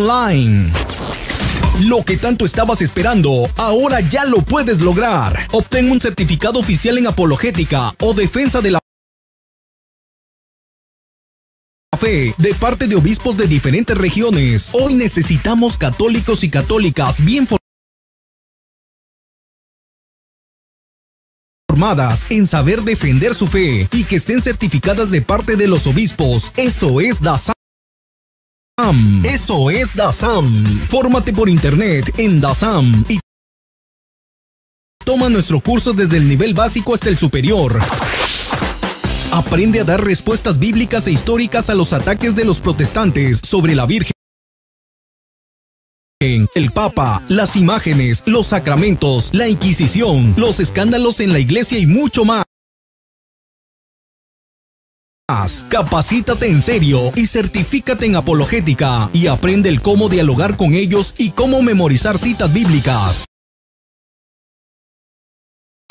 online. Lo que tanto estabas esperando, ahora ya lo puedes lograr. Obtén un certificado oficial en apologética o defensa de la fe de parte de obispos de diferentes regiones. Hoy necesitamos católicos y católicas bien formadas en saber defender su fe y que estén certificadas de parte de los obispos. Eso es DASAM. Eso es DASAM. Fórmate por internet en DASAM y toma nuestro curso desde el nivel básico hasta el superior. Aprende a dar respuestas bíblicas e históricas a los ataques de los protestantes sobre la Virgen, el Papa, las imágenes, los sacramentos, la Inquisición, los escándalos en la Iglesia y mucho más. Capacítate en serio y certifícate en apologética y aprende el cómo dialogar con ellos y cómo memorizar citas bíblicas.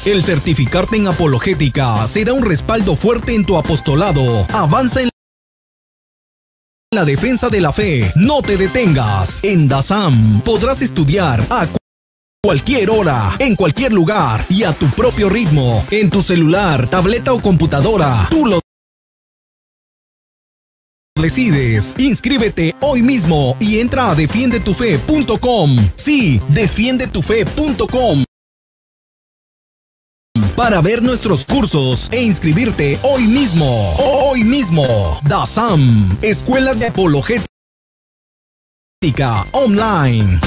El certificarte en apologética será un respaldo fuerte en tu apostolado. Avanza en la defensa de la fe. No te detengas. En DASAM podrás estudiar a cualquier hora, en cualquier lugar y a tu propio ritmo. En tu celular, tableta o computadora. Tú lo decides. Inscríbete hoy mismo y entra a defiendetufe.com. Sí, defiendetufe.com. Para ver nuestros cursos e inscribirte hoy mismo. Hoy mismo. DASAM, Escuela de Apologética Online.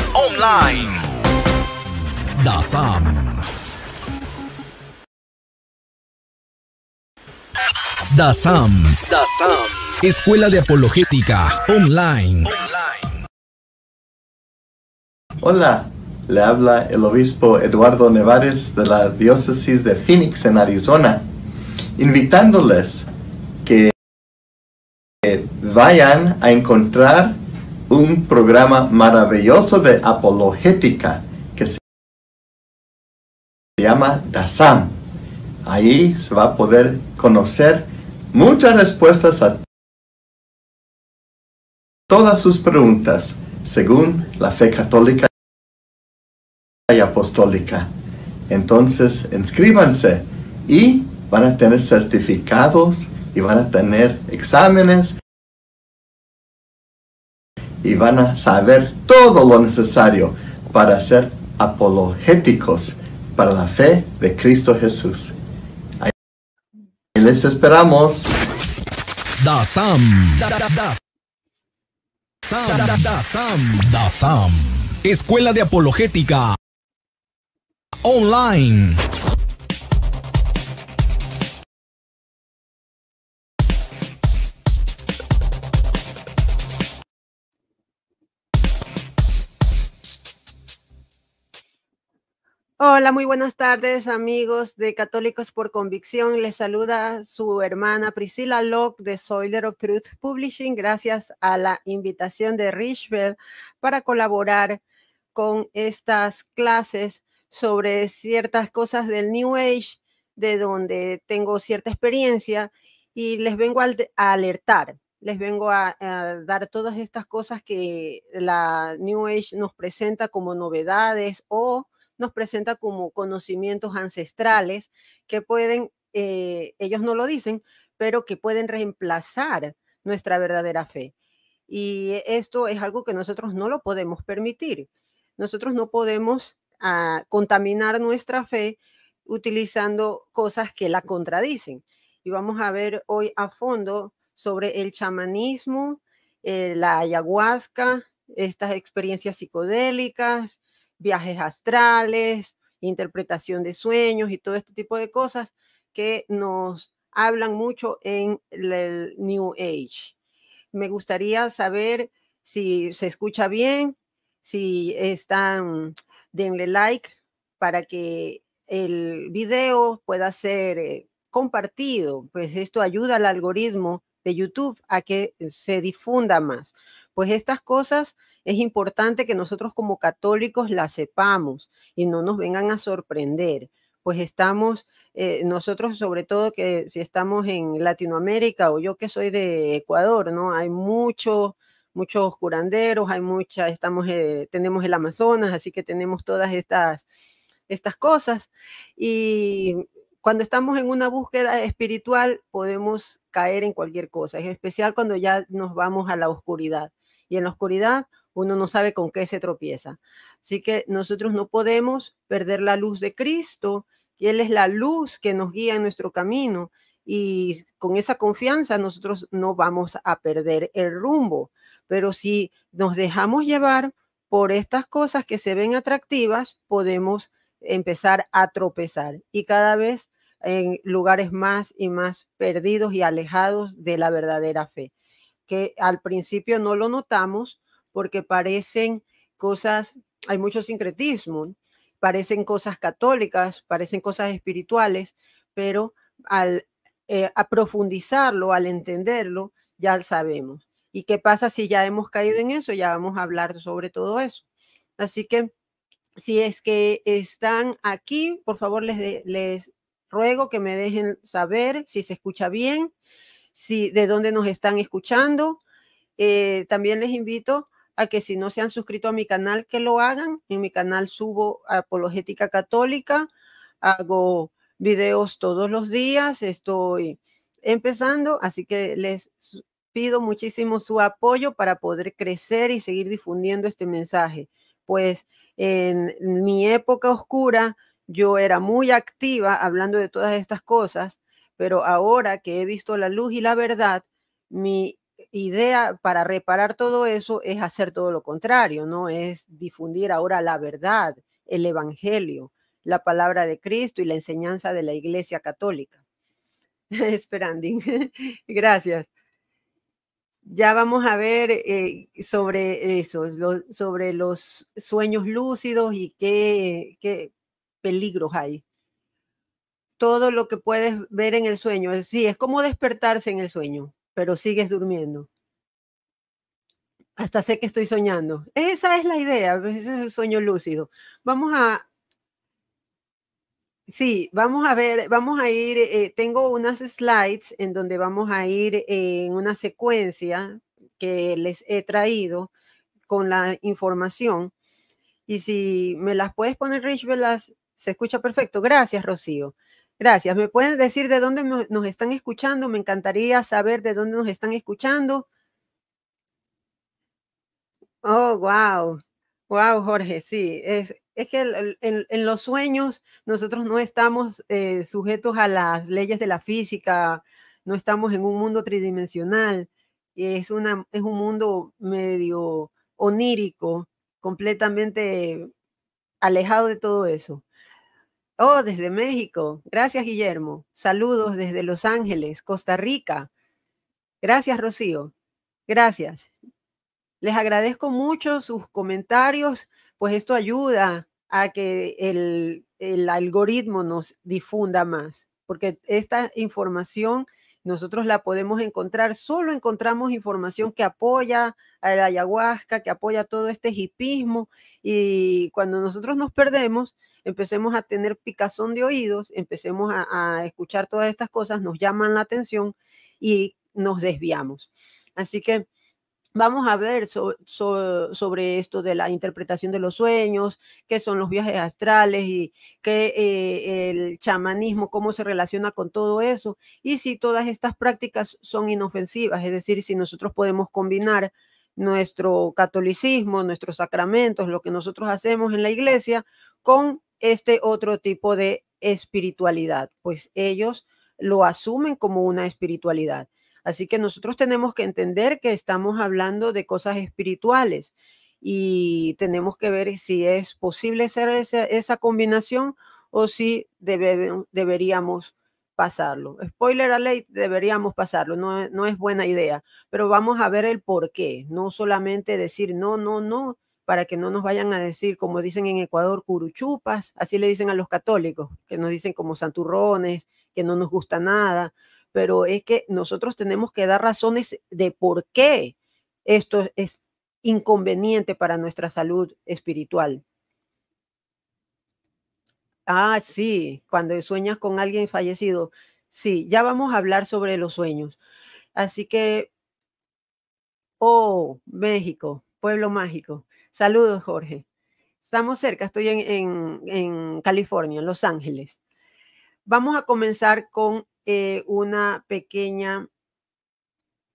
DASAM. DASAM. Escuela de Apologética Online. Hola, le habla el obispo Eduardo Nevares de la diócesis de Phoenix en Arizona, invitándoles que vayan a encontrar un programa maravilloso de apologética que se llama DASAM. Ahí se va a poder conocer muchas respuestas a todas sus preguntas según la fe católica y apostólica. Entonces, inscríbanse y van a tener certificados y van a tener exámenes y van a saber todo lo necesario para ser apologéticos para la fe de Cristo Jesús. Ahí les esperamos. DASAM. DASAM. Escuela de Apologética Online. Hola, muy buenas tardes, amigos de Católicos por Convicción. Les saluda su hermana Priscilla Locke de Soiler of Truth Publishing. Gracias a la invitación de Richbell para colaborar con estas clases sobre ciertas cosas del New Age, de donde tengo cierta experiencia, y les vengo a alertar. Les vengo a dar todas estas cosas que la New Age nos presenta como novedades o nos presenta como conocimientos ancestrales que pueden, ellos no lo dicen, pero que pueden reemplazar nuestra verdadera fe. Y esto es algo que nosotros no lo podemos permitir. Nosotros no podemos contaminar nuestra fe utilizando cosas que la contradicen. Y vamos a ver hoy a fondo sobre el chamanismo, la ayahuasca, estas experiencias psicodélicas, viajes astrales, interpretación de sueños y todo este tipo de cosas que nos hablan mucho en el New Age. Me gustaría saber si se escucha bien, si están, denle like para que el video pueda ser compartido, pues esto ayuda al algoritmo de YouTube a que se difunda más. Pues estas cosas es importante que nosotros como católicos las sepamos y no nos vengan a sorprender, pues estamos, nosotros sobre todo que si estamos en Latinoamérica o yo que soy de Ecuador, ¿no? Hay mucho muchos curanderos, hay tenemos el Amazonas, así que tenemos todas estas cosas. Y cuando estamos en una búsqueda espiritual, podemos caer en cualquier cosa, en especial cuando ya nos vamos a la oscuridad. Y en la oscuridad uno no sabe con qué se tropieza. Así que nosotros no podemos perder la luz de Cristo, y Él es la luz que nos guía en nuestro camino. Y con esa confianza nosotros no vamos a perder el rumbo. Pero si nos dejamos llevar por estas cosas que se ven atractivas, podemos empezar a tropezar y cada vez en lugares más y más perdidos y alejados de la verdadera fe, que al principio no lo notamos porque parecen cosas, hay mucho sincretismo, parecen cosas católicas, parecen cosas espirituales, pero al a profundizarlo, al entenderlo, ya sabemos. ¿Y qué pasa si ya hemos caído en eso? Ya vamos a hablar sobre todo eso. Así que si es que están aquí, por favor les ruego que me dejen saber si se escucha bien, de dónde nos están escuchando. También les invito a que si no se han suscrito a mi canal, que lo hagan. En mi canal subo apologética católica, hago videos todos los días, estoy empezando, así que les pido muchísimo su apoyo para poder crecer y seguir difundiendo este mensaje. Pues en mi época oscura yo era muy activa hablando de todas estas cosas, pero ahora que he visto la luz y la verdad, mi idea para reparar todo eso es hacer todo lo contrario, ¿no? Es difundir ahora la verdad, el evangelio, la palabra de Cristo y la enseñanza de la Iglesia Católica. Esperanding. Gracias. Ya vamos a ver sobre eso, sobre los sueños lúcidos y qué peligros hay. Todo lo que puedes ver en el sueño, sí, es como despertarse en el sueño, pero sigues durmiendo. Hasta sé que estoy soñando. Esa es la idea, ese es el sueño lúcido. Sí, vamos a ver, vamos a ir, tengo unas slides en donde vamos a ir en una secuencia que les he traído con la información. Y si me las puedes poner, Rich, se escucha perfecto. Gracias, Rocío. Gracias. ¿Me pueden decir de dónde nos están escuchando? Me encantaría saber de dónde nos están escuchando. Oh, wow. Wow, Jorge, sí. Es que en los sueños nosotros no estamos sujetos a las leyes de la física, no estamos en un mundo tridimensional. Es un mundo medio onírico, completamente alejado de todo eso. Oh, desde México. Gracias, Guillermo. Saludos desde Los Ángeles, Costa Rica. Gracias, Rocío. Gracias. Les agradezco mucho sus comentarios, pues esto ayuda a que el algoritmo nos difunda más, porque esta información nosotros la podemos encontrar, solo encontramos información que apoya a la ayahuasca, que apoya todo este hipismo, y cuando nosotros nos perdemos, empecemos a tener picazón de oídos, empecemos a escuchar todas estas cosas, nos llaman la atención y nos desviamos. Así que vamos a ver sobre esto de la interpretación de los sueños, qué son los viajes astrales y qué el chamanismo, cómo se relaciona con todo eso, y si todas estas prácticas son inofensivas, es decir, si nosotros podemos combinar nuestro catolicismo, nuestros sacramentos, lo que nosotros hacemos en la iglesia, con este otro tipo de espiritualidad, pues ellos lo asumen como una espiritualidad. Así que nosotros tenemos que entender que estamos hablando de cosas espirituales y tenemos que ver si es posible hacer esa combinación o si deberíamos pasarlo. Spoiler alert, deberíamos pasarlo, no es buena idea, pero vamos a ver el por qué, no solamente decir no, no, no, para que no nos vayan a decir, como dicen en Ecuador, curuchupas, así le dicen a los católicos, que nos dicen como santurrones, que no nos gusta nada, pero es que nosotros tenemos que dar razones de por qué esto es inconveniente para nuestra salud espiritual. Ah, sí, cuando sueñas con alguien fallecido. Sí, ya vamos a hablar sobre los sueños. Así que Oh, México, pueblo mágico. Saludos, Jorge. Estamos cerca, estoy en California, en Los Ángeles. Vamos a comenzar con una pequeña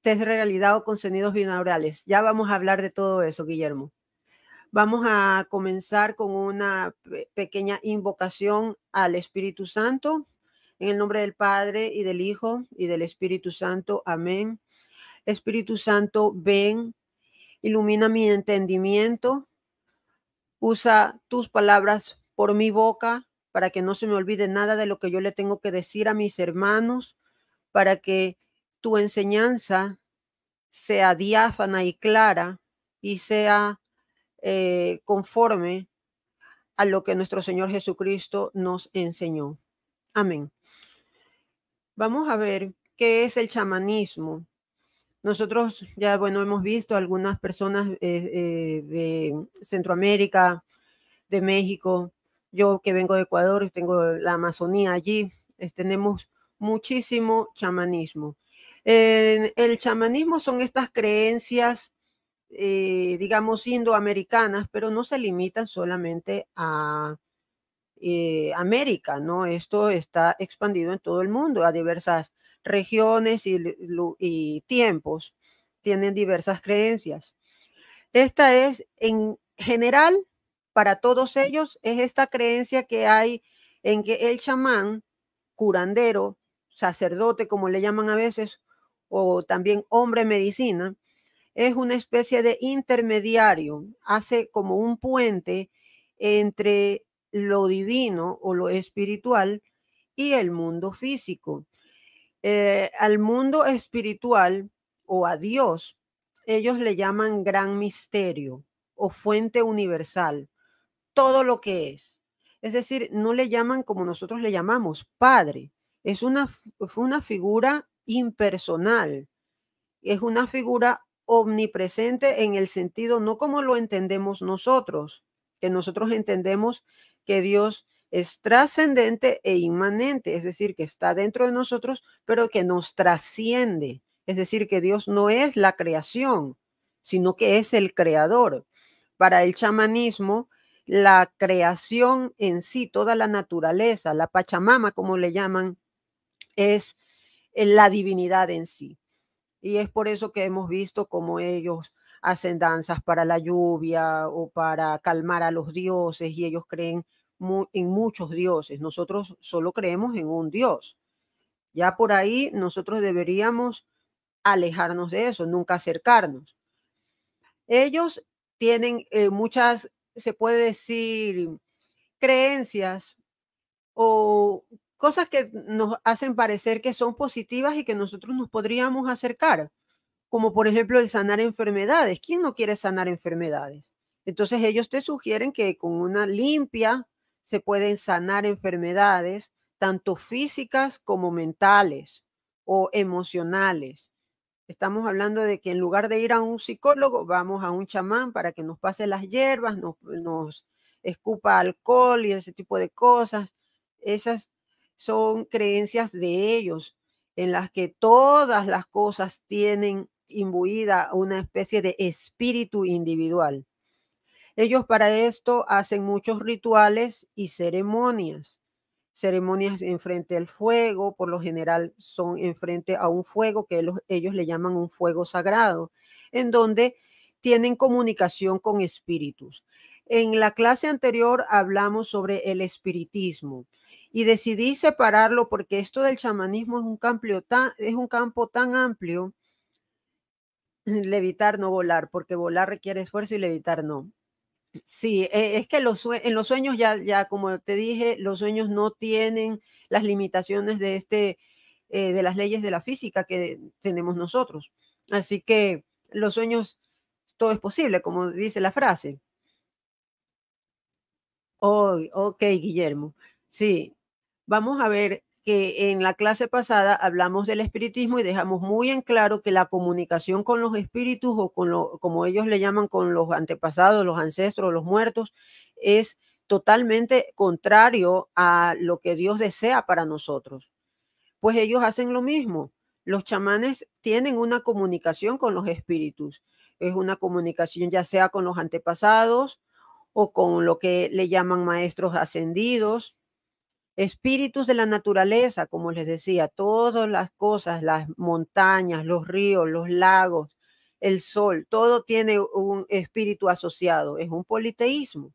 test de realidad con sonidos binaurales. Ya vamos a hablar de todo eso, Guillermo. Vamos a comenzar con una pequeña invocación al Espíritu Santo. En el nombre del Padre y del Hijo y del Espíritu Santo. Amén. Espíritu Santo, ven, ilumina mi entendimiento. Usa tus palabras por mi boca para que no se me olvide nada de lo que yo le tengo que decir a mis hermanos, para que tu enseñanza sea diáfana y clara y sea conforme a lo que nuestro Señor Jesucristo nos enseñó. Amén. Vamos a ver qué es el chamanismo. Nosotros ya, bueno, hemos visto algunas personas de Centroamérica, de México. Yo que vengo de Ecuador, tengo la Amazonía allí, tenemos muchísimo chamanismo. El chamanismo son estas creencias, digamos, indoamericanas, pero no se limitan solamente a América, ¿no? Esto está expandido en todo el mundo, a diversas regiones y tiempos. Tienen diversas creencias. Esta es, en general, para todos ellos, es esta creencia que hay en que el chamán, curandero, sacerdote, como le llaman a veces, o también hombre medicina, es una especie de intermediario, hace como un puente entre lo divino o lo espiritual y el mundo físico. Al mundo espiritual o a Dios, ellos le llaman gran misterio o fuente universal, todo lo que es. Es decir, no le llaman como nosotros le llamamos padre. Es una figura impersonal. Es una figura omnipresente en el sentido no como lo entendemos nosotros, que nosotros entendemos que Dios es trascendente e inmanente, es decir, que está dentro de nosotros, pero que nos trasciende. Es decir, que Dios no es la creación, sino que es el creador. Para el chamanismo, la creación en sí, toda la naturaleza, la Pachamama, como le llaman, es la divinidad en sí. Y es por eso que hemos visto cómo ellos hacen danzas para la lluvia o para calmar a los dioses, y ellos creen en muchos dioses. Nosotros solo creemos en un Dios. Ya por ahí nosotros deberíamos alejarnos de eso, nunca acercarnos. Ellos tienen muchas, se puede decir, creencias o cosas que nos hacen parecer que son positivas y que nosotros nos podríamos acercar, como por ejemplo el sanar enfermedades. ¿Quién no quiere sanar enfermedades? Entonces ellos te sugieren que con una limpia se pueden sanar enfermedades, tanto físicas como mentales o emocionales. Estamos hablando de que en lugar de ir a un psicólogo, vamos a un chamán para que nos pase las hierbas, nos escupa alcohol y ese tipo de cosas. Esas son creencias de ellos, en las que todas las cosas tienen imbuida una especie de espíritu individual. Ellos para esto hacen muchos rituales y ceremonias enfrente al fuego, por lo general son enfrente a un fuego que ellos le llaman un fuego sagrado, en donde tienen comunicación con espíritus. En la clase anterior hablamos sobre el espiritismo y decidí separarlo porque esto del chamanismo es un campo tan amplio. Levitar, no volar, porque volar requiere esfuerzo y levitar no. Sí, es que en los sueños ya como te dije, los sueños no tienen las limitaciones de las leyes de la física que tenemos nosotros. Así que los sueños, todo es posible, como dice la frase. Oh, ok, Guillermo. Sí, vamos a ver que en la clase pasada hablamos del espiritismo y dejamos muy en claro que la comunicación con los espíritus o como ellos le llaman, con los antepasados, los ancestros, los muertos, es totalmente contrario a lo que Dios desea para nosotros. Pues ellos hacen lo mismo. Los chamanes tienen una comunicación con los espíritus. Es una comunicación ya sea con los antepasados o con lo que le llaman maestros ascendidos, espíritus de la naturaleza, como les decía, todas las cosas, las montañas, los ríos, los lagos, el sol, todo tiene un espíritu asociado, es un politeísmo.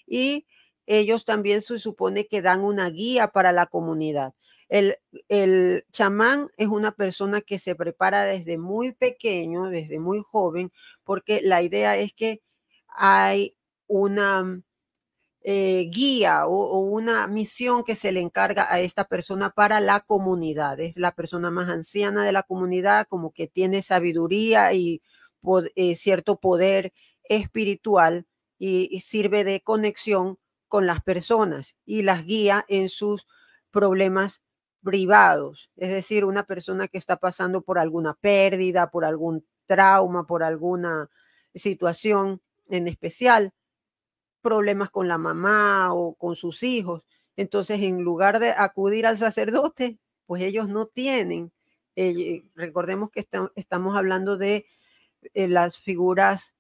Y ellos también se supone que dan una guía para la comunidad. El chamán es una persona que se prepara desde muy pequeño, desde muy joven, porque la idea es que hay una guía o una misión que se le encarga a esta persona para la comunidad. Es la persona más anciana de la comunidad, como que tiene sabiduría y cierto poder espiritual y sirve de conexión con las personas y las guía en sus problemas privados. Es decir, una persona que está pasando por alguna pérdida, por algún trauma, por alguna situación en especial, problemas con la mamá o con sus hijos. Entonces, en lugar de acudir al sacerdote, pues ellos no tienen. Recordemos que estamos hablando de las figuras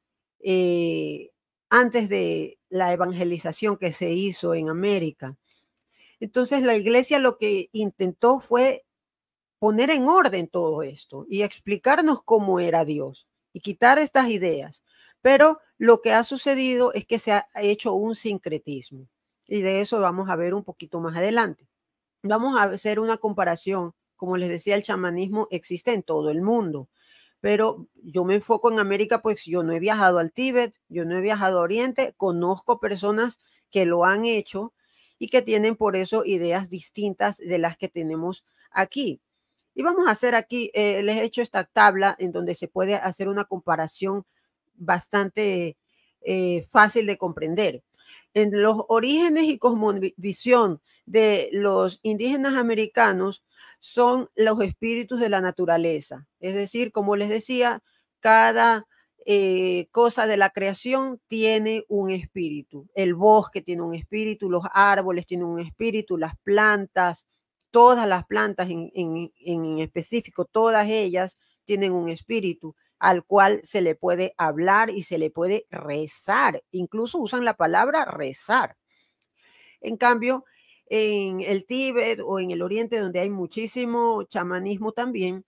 antes de la evangelización que se hizo en América. Entonces, la iglesia lo que intentó fue poner en orden todo esto y explicarnos cómo era Dios y quitar estas ideas. Pero lo que ha sucedido es que se ha hecho un sincretismo y de eso vamos a ver un poquito más adelante. Vamos a hacer una comparación. Como les decía, el chamanismo existe en todo el mundo, pero yo me enfoco en América, pues yo no he viajado al Tíbet, yo no he viajado a Oriente, conozco personas que lo han hecho y que tienen por eso ideas distintas de las que tenemos aquí. Y vamos a hacer aquí, les he hecho esta tabla en donde se puede hacer una comparación bastante fácil de comprender. En los orígenes y cosmovisión de los indígenas americanos son los espíritus de la naturaleza. Es decir, como les decía, cada cosa de la creación tiene un espíritu. El bosque tiene un espíritu, los árboles tienen un espíritu, las plantas, todas las plantas en específico, todas ellas tienen un espíritu al cual se le puede hablar y se le puede rezar. Incluso usan la palabra rezar. En cambio, en el Tíbet o en el Oriente, donde hay muchísimo chamanismo también,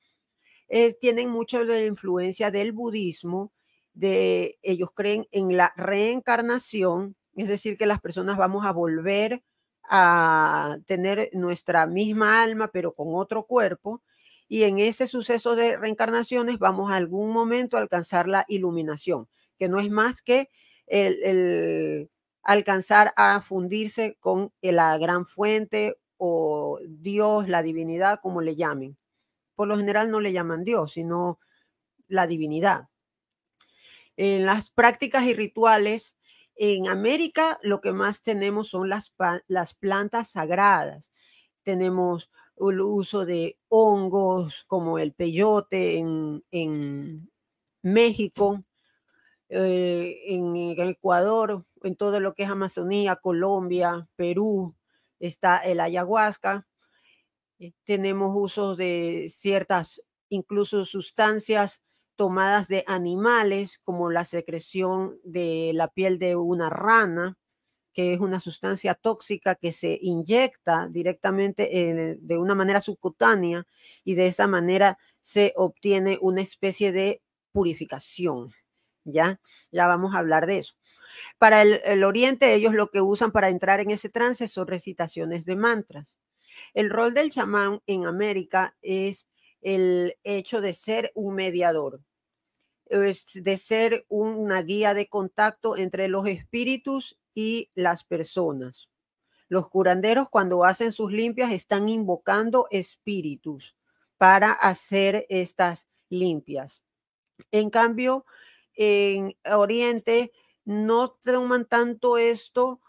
tienen mucho de la influencia del budismo. Ellos creen en la reencarnación, es decir, que las personas vamos a volver a tener nuestra misma alma, pero con otro cuerpo. Y en ese suceso de reencarnaciones vamos a algún momento a alcanzar la iluminación, que no es más que el alcanzar a fundirse con la gran fuente o Dios, la divinidad, como le llamen. Por lo general no le llaman Dios, sino la divinidad. En las prácticas y rituales, en América lo que más tenemos son las plantas sagradas. Tenemos el uso de hongos como el peyote en México, en Ecuador, en todo lo que es Amazonía, Colombia, Perú, está el ayahuasca. Tenemos usos de ciertas, incluso sustancias tomadas de animales, como la secreción de la piel de una rana, que es una sustancia tóxica que se inyecta directamente de una manera subcutánea y de esa manera se obtiene una especie de purificación. Ya vamos a hablar de eso. Para el Oriente, ellos lo que usan para entrar en ese trance son recitaciones de mantras. El rol del chamán en América es el hecho de ser un mediador, es de ser una guía de contacto entre los espíritus y las personas. Los curanderos, cuando hacen sus limpias, están invocando espíritus para hacer estas limpias. En cambio, en Oriente no toman tanto esto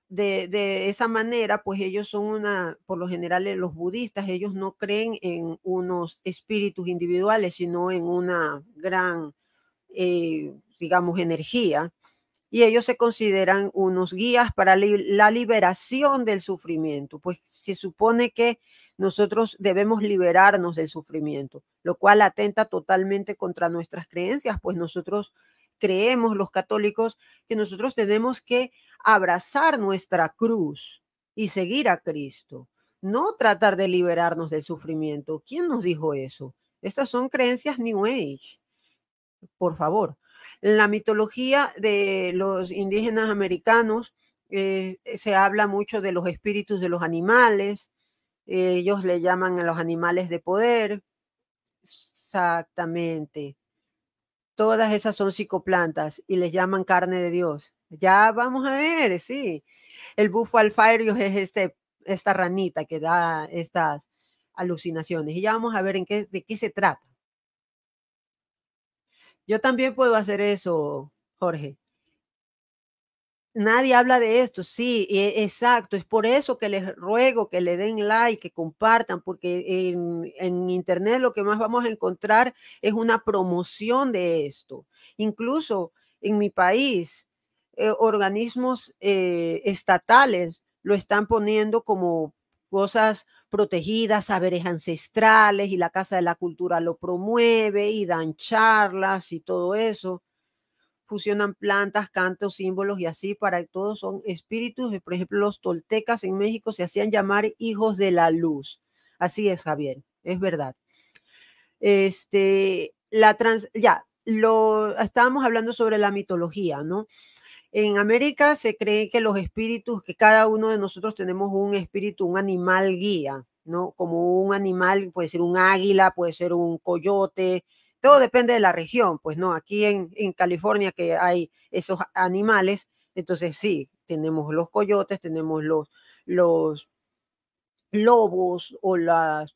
de esa manera, pues ellos son por lo general los budistas, ellos no creen en unos espíritus individuales, sino en una gran, digamos, energía. y ellos se consideran unos guías para la liberación del sufrimiento, pues se supone que nosotros debemos liberarnos del sufrimiento, lo cual atenta totalmente contra nuestras creencias, pues nosotros creemos, los católicos, que nosotros tenemos que abrazar nuestra cruz y seguir a Cristo, no tratar de liberarnos del sufrimiento. ¿Quién nos dijo eso? Estas son creencias New Age, por favor. En la mitología de los indígenas americanos se habla mucho de los espíritus de los animales. Ellos le llaman a los animales de poder. Exactamente. Todas esas son psicoplantas y les llaman carne de Dios. Ya vamos a ver, sí. El bufo alfario es esta ranita que da estas alucinaciones. Y ya vamos a ver de qué se trata. Yo también puedo hacer eso, Jorge. Nadie habla de esto, sí, exacto. Es por eso que les ruego que le den like, que compartan, porque en internet lo que más vamos a encontrar es una promoción de esto. Incluso en mi país, organismos estatales lo están poniendo como cosas protegidas, saberes ancestrales, y la Casa de la Cultura lo promueve y dan charlas y todo eso. Fusionan plantas, cantos, símbolos y así, para todos son espíritus. Por ejemplo, los toltecas en México se hacían llamar hijos de la luz. Así es, Javier, es verdad. Estábamos hablando sobre la mitología, ¿no? En América se cree que los espíritus, que cada uno de nosotros tenemos un espíritu, un animal guía, ¿no? Como un animal, puede ser un águila, puede ser un coyote, todo depende de la región, pues no, aquí en California que hay esos animales, entonces sí, tenemos los coyotes, tenemos los lobos o las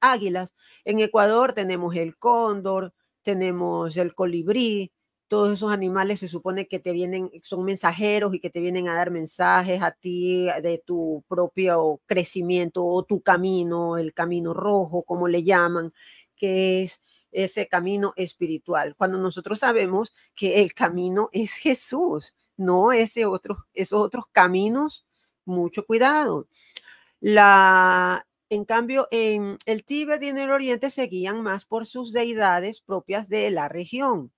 águilas. En Ecuador tenemos el cóndor, tenemos el colibrí. Todos esos animales se supone que son mensajeros y que te vienen a dar mensajes a ti de tu propio crecimiento o tu camino, el camino rojo, como le llaman, que es ese camino espiritual. Cuando nosotros sabemos que el camino es Jesús, no esos otros caminos, mucho cuidado. En cambio, en el Tíbet y en el Oriente se guían más por sus deidades propias de la región.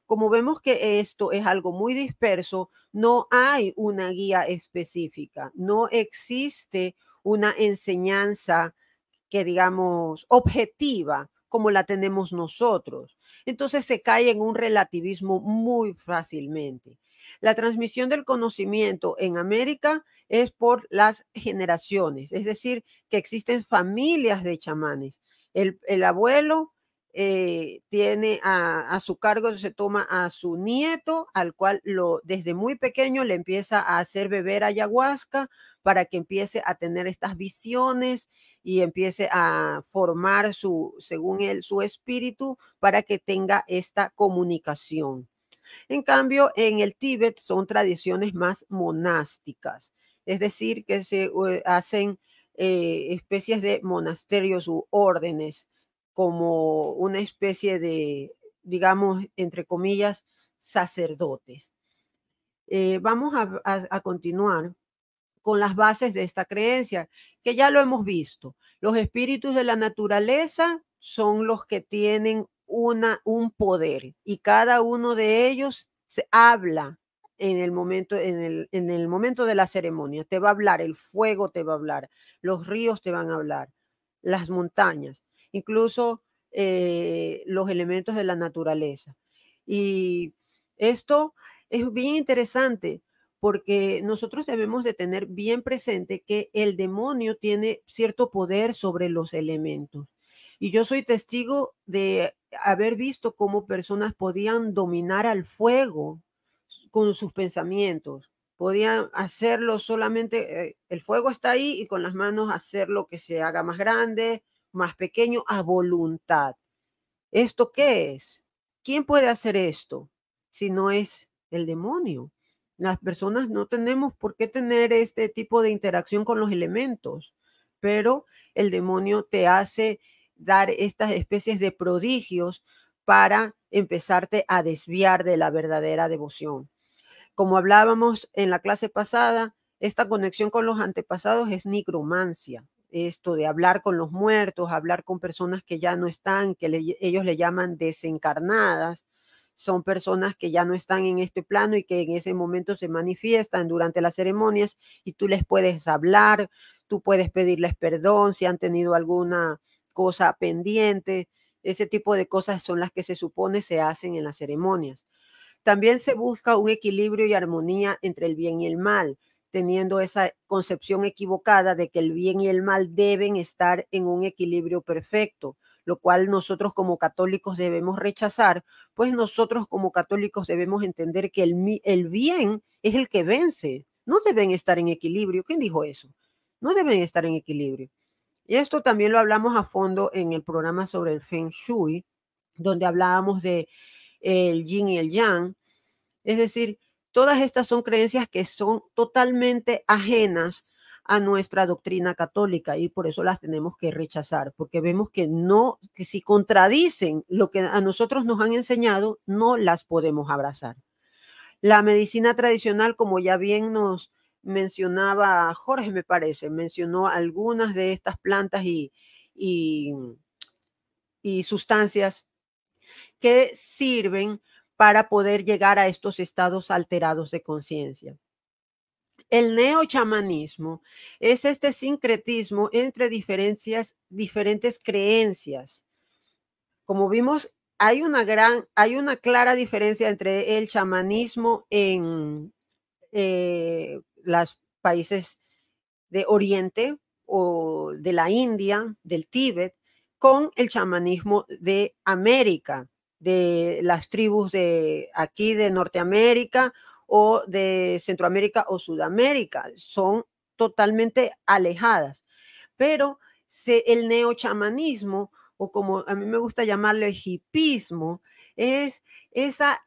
Como vemos que esto es algo muy disperso, no hay una guía específica, no existe una enseñanza que digamos objetiva como la tenemos nosotros. Entonces se cae en un relativismo muy fácilmente. La transmisión del conocimiento en América es por las generaciones, es decir, que existen familias de chamanes. El abuelo tiene a su cargo, se toma a su nieto, al cual desde muy pequeño le empieza a hacer beber ayahuasca para que empiece a tener estas visiones y empiece a formar según él, su espíritu para que tenga esta comunicación. En cambio, en el Tíbet son tradiciones más monásticas, es decir, que se hacen especies de monasterios u órdenes, como una especie de, digamos, entre comillas, sacerdotes. Vamos a continuar con las bases de esta creencia, que ya lo hemos visto. Los espíritus de la naturaleza son los que tienen un poder, y cada uno de ellos se habla en el momento de la ceremonia. Te va a hablar, el fuego te va a hablar, los ríos te van a hablar, las montañas, incluso los elementos de la naturaleza. Y esto es bien interesante, porque nosotros debemos de tener bien presente que el demonio tiene cierto poder sobre los elementos. Y yo soy testigo de haber visto cómo personas podían dominar al fuego con sus pensamientos. Podían hacerlo solamente, el fuego está ahí, y con las manos hacerlo que se haga más grande, más pequeño, a voluntad. ¿Esto qué es? ¿Quién puede hacer esto si no es el demonio? Las personas no tenemos por qué tener este tipo de interacción con los elementos, pero el demonio te hace dar estas especies de prodigios para empezarte a desviar de la verdadera devoción. Como hablábamos en la clase pasada, esta conexión con los antepasados es nigromancia. Esto de hablar con los muertos, hablar con personas que ya no están, que ellos le llaman desencarnadas. Son personas que ya no están en este plano y que en ese momento se manifiestan durante las ceremonias y tú les puedes hablar, tú puedes pedirles perdón si han tenido alguna cosa pendiente. Ese tipo de cosas son las que se supone se hacen en las ceremonias. También se busca un equilibrio y armonía entre el bien y el mal, teniendo esa concepción equivocada de que el bien y el mal deben estar en un equilibrio perfecto, lo cual nosotros como católicos debemos rechazar, pues nosotros como católicos debemos entender que el bien es el que vence, no deben estar en equilibrio. ¿Quién dijo eso? No deben estar en equilibrio. Y esto también lo hablamos a fondo en el programa sobre el Feng Shui, donde hablábamos de el yin y el yang. Es decir, todas estas son creencias que son totalmente ajenas a nuestra doctrina católica y por eso las tenemos que rechazar, porque vemos que no, que si contradicen lo que a nosotros nos han enseñado, no las podemos abrazar. La medicina tradicional, como ya bien nos mencionaba Jorge, me parece, mencionó algunas de estas plantas y sustancias que sirven para poder llegar a estos estados alterados de conciencia. El neochamanismo es este sincretismo entre diferentes creencias. Como vimos, hay una clara diferencia entre el chamanismo en los países de Oriente o de la India, del Tíbet, con el chamanismo de América, de las tribus de aquí de Norteamérica o de Centroamérica o Sudamérica. Son totalmente alejadas. Pero el neochamanismo, o como a mí me gusta llamarlo el hipismo, es esa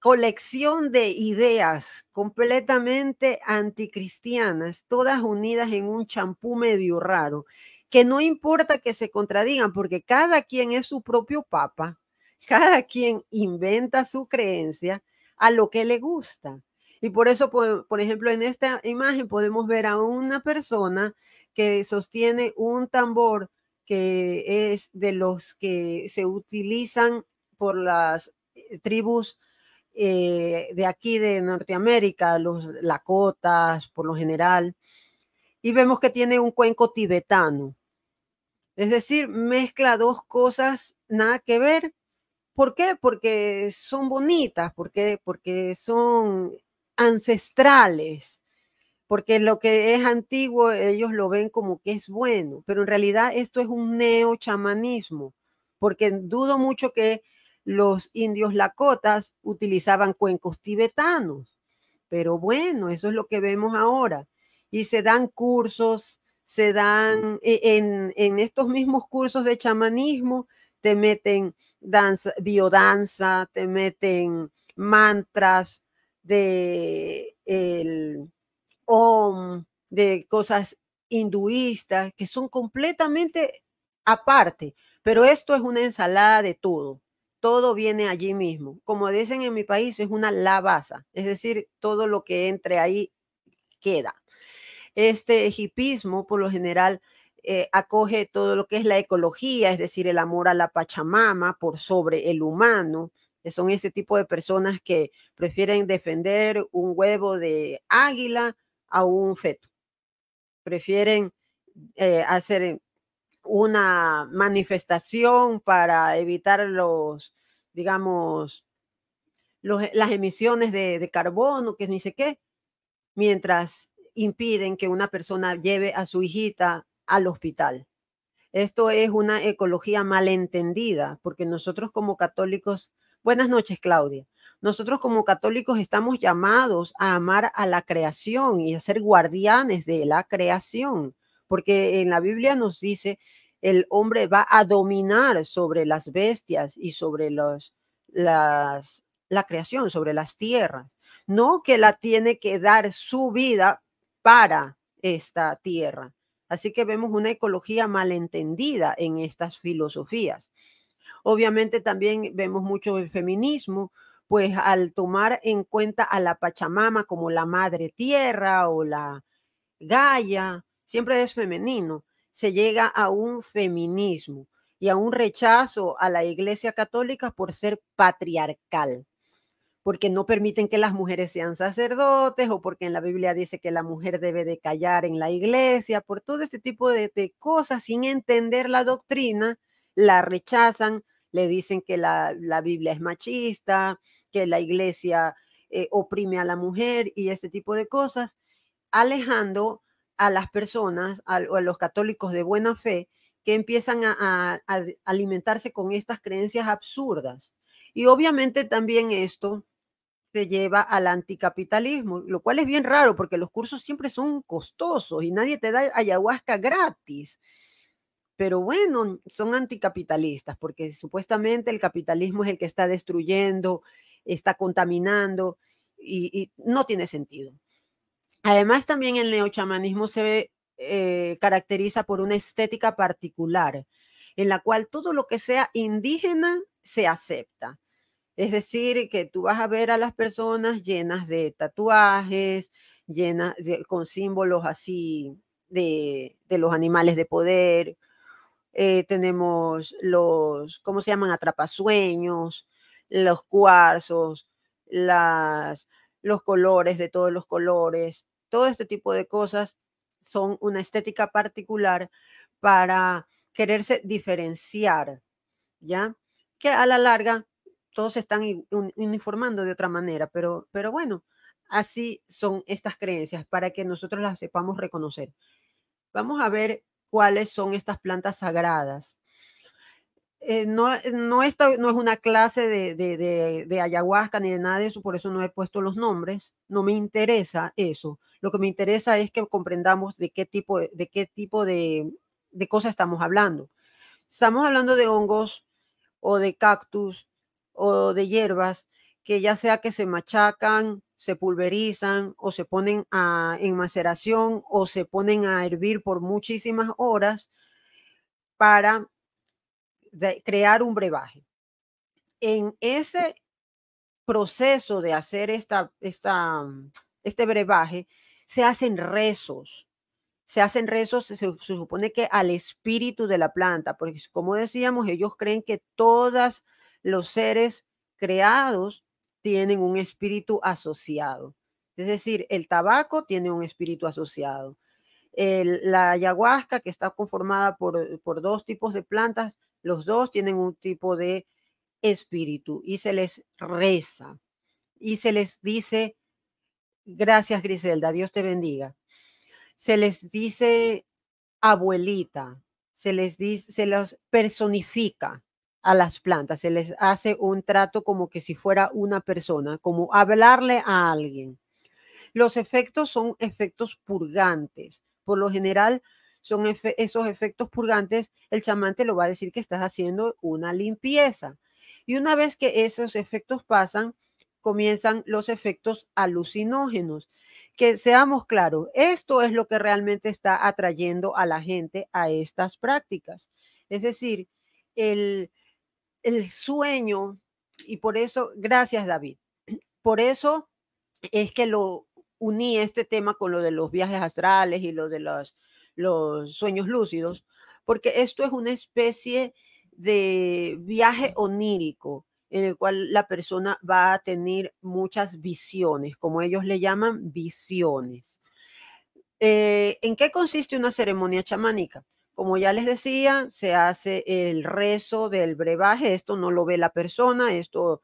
colección de ideas completamente anticristianas, todas unidas en un champú medio raro, que no importa que se contradigan, porque cada quien es su propio papa, cada quien inventa su creencia a lo que le gusta. Y por eso, por ejemplo, en esta imagen podemos ver a una persona que sostiene un tambor que es de los que se utilizan por las tribus de aquí de Norteamérica, los lakotas por lo general, y vemos que tiene un cuenco tibetano. Es decir, mezcla dos cosas nada que ver. ¿Por qué? Porque son bonitas, porque son ancestrales, porque lo que es antiguo ellos lo ven como que es bueno, pero en realidad esto es un neochamanismo, porque dudo mucho que los indios lakotas utilizaban cuencos tibetanos, pero bueno, eso es lo que vemos ahora. Y se dan cursos, se dan en estos mismos cursos de chamanismo, te meten danza, biodanza, te meten mantras de de cosas hinduistas que son completamente aparte, pero esto es una ensalada de todo. Todo viene allí mismo. Como dicen en mi país, es una lavaza, es decir, todo lo que entre ahí queda. Este hipismo, por lo general, acoge todo lo que es la ecología, es decir, el amor a la Pachamama por sobre el humano. Son ese tipo de personas que prefieren defender un huevo de águila a un feto. Prefieren hacer una manifestación para evitar digamos, las emisiones de carbono, que ni sé qué, mientras impiden que una persona lleve a su hijita al hospital. Esto es una ecología malentendida, porque nosotros como católicos, buenas noches, Claudia, nosotros como católicos estamos llamados a amar a la creación y a ser guardianes de la creación, porque en la Biblia nos dice el hombre va a dominar sobre las bestias y sobre la creación, sobre las tierras, no que la tiene que dar su vida para esta tierra. Así que vemos una ecología malentendida en estas filosofías. Obviamente también vemos mucho el feminismo, pues al tomar en cuenta a la Pachamama como la madre tierra o la Gaia, siempre es femenino, se llega a un feminismo y a un rechazo a la Iglesia Católica por ser patriarcal, porque no permiten que las mujeres sean sacerdotes o porque en la Biblia dice que la mujer debe de callar en la iglesia, por todo este tipo de cosas sin entender la doctrina, la rechazan, le dicen que la Biblia es machista, que la iglesia oprime a la mujer y ese tipo de cosas, alejando a las personas, o a los católicos de buena fe, que empiezan a alimentarse con estas creencias absurdas. Y obviamente también esto se lleva al anticapitalismo, lo cual es bien raro porque los cursos siempre son costosos y nadie te da ayahuasca gratis. Pero bueno, son anticapitalistas porque supuestamente el capitalismo es el que está destruyendo, está contaminando y no tiene sentido. Además, también el neochamanismo se caracteriza por una estética particular, en la cual todo lo que sea indígena se acepta. Es decir, que tú vas a ver a las personas llenas de tatuajes, con símbolos así de los animales de poder. Tenemos los, ¿cómo se llaman? Atrapasueños, los cuarzos, los colores de todos los colores. Todo este tipo de cosas son una estética particular para quererse diferenciar, ¿ya? Que a la larga todos se están uniformando de otra manera, pero bueno, así son estas creencias para que nosotros las sepamos reconocer. Vamos a ver cuáles son estas plantas sagradas. No es una clase de ayahuasca ni de nada de eso, por eso no he puesto los nombres. No me interesa eso. Lo que me interesa es que comprendamos de qué tipo de cosas estamos hablando. Estamos hablando de hongos o de cactus o de hierbas que ya sea que se machacan, se pulverizan o se ponen en maceración o se ponen a hervir por muchísimas horas para crear un brebaje. En ese proceso de hacer este brebaje se hacen rezos. Se supone que al espíritu de la planta, porque como decíamos, ellos creen que todos los seres creados tienen un espíritu asociado. Es decir, el tabaco tiene un espíritu asociado. La ayahuasca, que está conformada por dos tipos de plantas, los dos tienen un tipo de espíritu y se les reza y se les dice, gracias Griselda, Dios te bendiga. Se les dice abuelita, se los personifica a las plantas, se les hace un trato como que si fuera una persona, como hablarle a alguien. Los efectos son efectos purgantes. Por lo general, son esos efectos purgantes, el chamán te lo va a decir que estás haciendo una limpieza. Y una vez que esos efectos pasan, comienzan los efectos alucinógenos. Que seamos claros, esto es lo que realmente está atrayendo a la gente a estas prácticas. Es decir, el sueño, y por eso, gracias David, por eso es que lo uní este tema con lo de los viajes astrales y lo de los sueños lúcidos, porque esto es una especie de viaje onírico en el cual la persona va a tener muchas visiones, como ellos le llaman visiones. ¿En qué consiste una ceremonia chamánica? Como ya les decía, se hace el rezo del brebaje. Esto no lo ve la persona, esto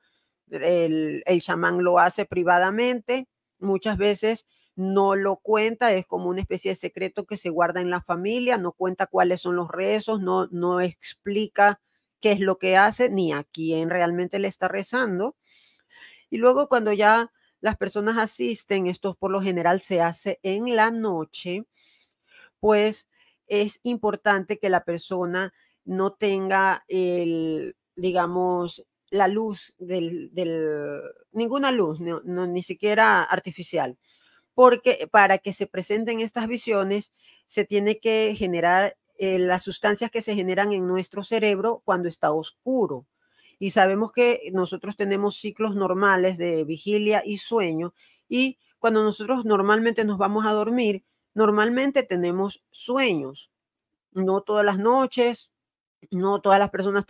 el chamán lo hace privadamente. Muchas veces no lo cuenta, es como una especie de secreto que se guarda en la familia, no cuenta cuáles son los rezos, no explica qué es lo que hace ni a quién realmente le está rezando. Y luego cuando ya las personas asisten, esto por lo general se hace en la noche, pues es importante que la persona no tenga digamos, la luz ninguna luz, ni siquiera artificial, porque para que se presenten estas visiones se tiene que generar las sustancias que se generan en nuestro cerebro cuando está oscuro. Y sabemos que nosotros tenemos ciclos normales de vigilia y sueño, y cuando nosotros normalmente nos vamos a dormir, normalmente tenemos sueños. No todas las noches, no todas las personas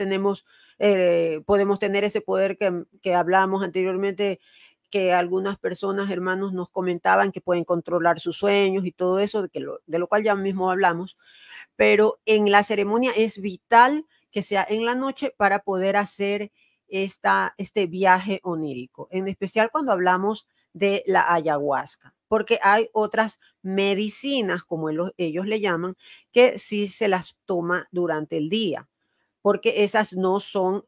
podemos tener ese poder que hablamos anteriormente, que algunas personas, hermanos, nos comentaban que pueden controlar sus sueños y todo eso, de lo cual ya mismo hablamos. Pero en la ceremonia es vital que sea en la noche para poder hacer este viaje onírico, en especial cuando hablamos de la ayahuasca, porque hay otras medicinas, como ellos le llaman, que sí se las toma durante el día, porque esas no son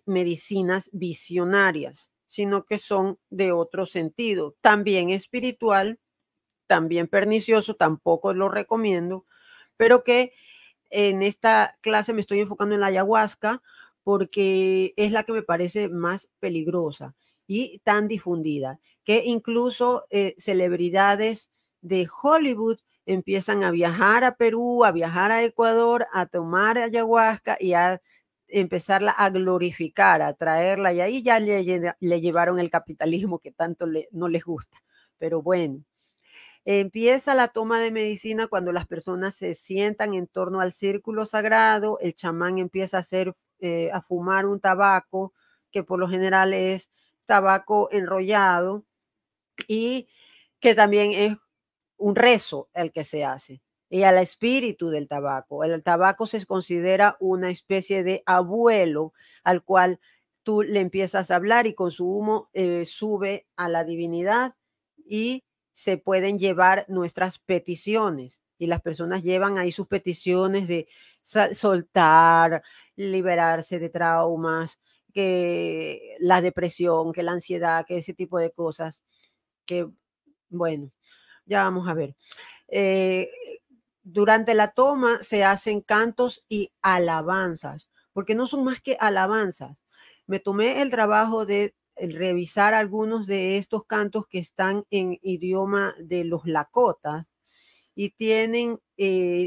medicinas visionarias, sino que son de otro sentido, también espiritual, también pernicioso, tampoco lo recomiendo, pero que en esta clase me estoy enfocando en la ayahuasca porque es la que me parece más peligrosa y tan difundida, que incluso celebridades de Hollywood empiezan a viajar a Perú, a viajar a Ecuador, a tomar ayahuasca y a empezarla a glorificar, a traerla, y ahí ya le llevaron el capitalismo que tanto no les gusta. Pero bueno, empieza la toma de medicina cuando las personas se sientan en torno al círculo sagrado. El chamán empieza a fumar un tabaco, que por lo general es tabaco enrollado, y que también es un rezo el que se hace, y al espíritu del tabaco. El tabaco se considera una especie de abuelo al cual tú le empiezas a hablar, y con su humo sube a la divinidad y se pueden llevar nuestras peticiones. Y las personas llevan ahí sus peticiones de soltar, liberarse de traumas, que la depresión, que la ansiedad, que ese tipo de cosas. Que, bueno, ya vamos a ver. Eh, Durante la toma se hacen cantos y alabanzas, porque no son más que alabanzas. Me tomé el trabajo de revisar algunos de estos cantos que están en idioma de los Lakota, y tienen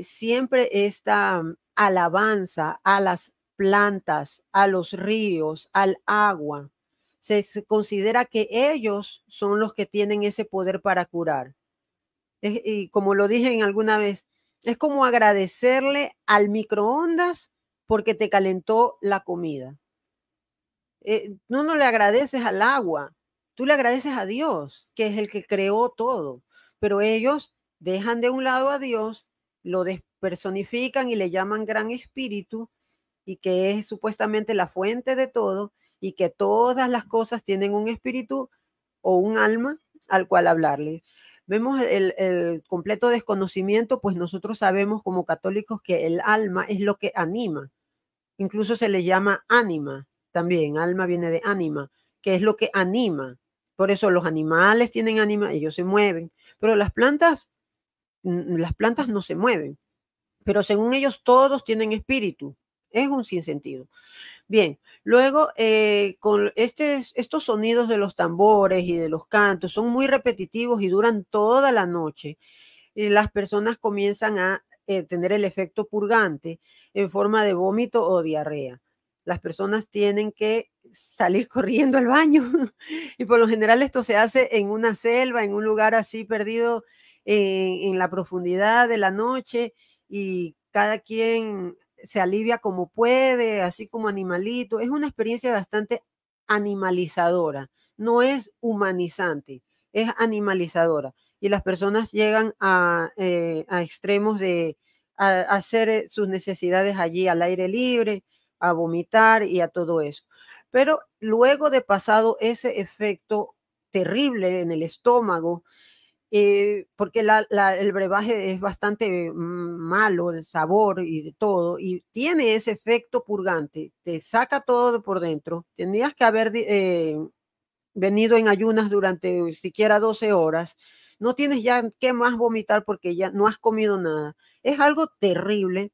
siempre esta alabanza a las plantas, a los ríos, al agua. Se considera que ellos son los que tienen ese poder para curar. Y como lo dije en alguna vez, es como agradecerle al microondas porque te calentó la comida. No le agradeces al agua, tú le agradeces a Dios, que es el que creó todo. Pero ellos dejan de un lado a Dios, lo despersonifican y le llaman Gran Espíritu, y que es supuestamente la fuente de todo, y que todas las cosas tienen un espíritu o un alma al cual hablarle. Vemos el completo desconocimiento, pues nosotros sabemos como católicos que el alma es lo que anima. Incluso se le llama ánima también. Alma viene de ánima, que es lo que anima. Por eso los animales tienen ánima, ellos se mueven, pero las plantas no se mueven. Pero según ellos todos tienen espíritu. Es un sinsentido. Bien, luego con estos sonidos de los tambores y de los cantos son muy repetitivos y duran toda la noche. Y las personas comienzan a tener el efecto purgante en forma de vómito o diarrea. Las personas tienen que salir corriendo al baño y por lo general esto se hace en una selva, en un lugar así perdido en la profundidad de la noche, y cada quien se alivia como puede, así como animalito. Es una experiencia bastante animalizadora, no es humanizante, es animalizadora. Y las personas llegan a extremos de hacer sus necesidades allí al aire libre, a vomitar y a todo eso. Pero luego de pasado ese efecto terrible en el estómago, porque el brebaje es bastante malo, el sabor y de todo, y tiene ese efecto purgante, te saca todo por dentro. Tendrías que haber venido en ayunas durante siquiera 12 horas. No tienes ya que más vomitar porque ya no has comido nada. Es algo terrible,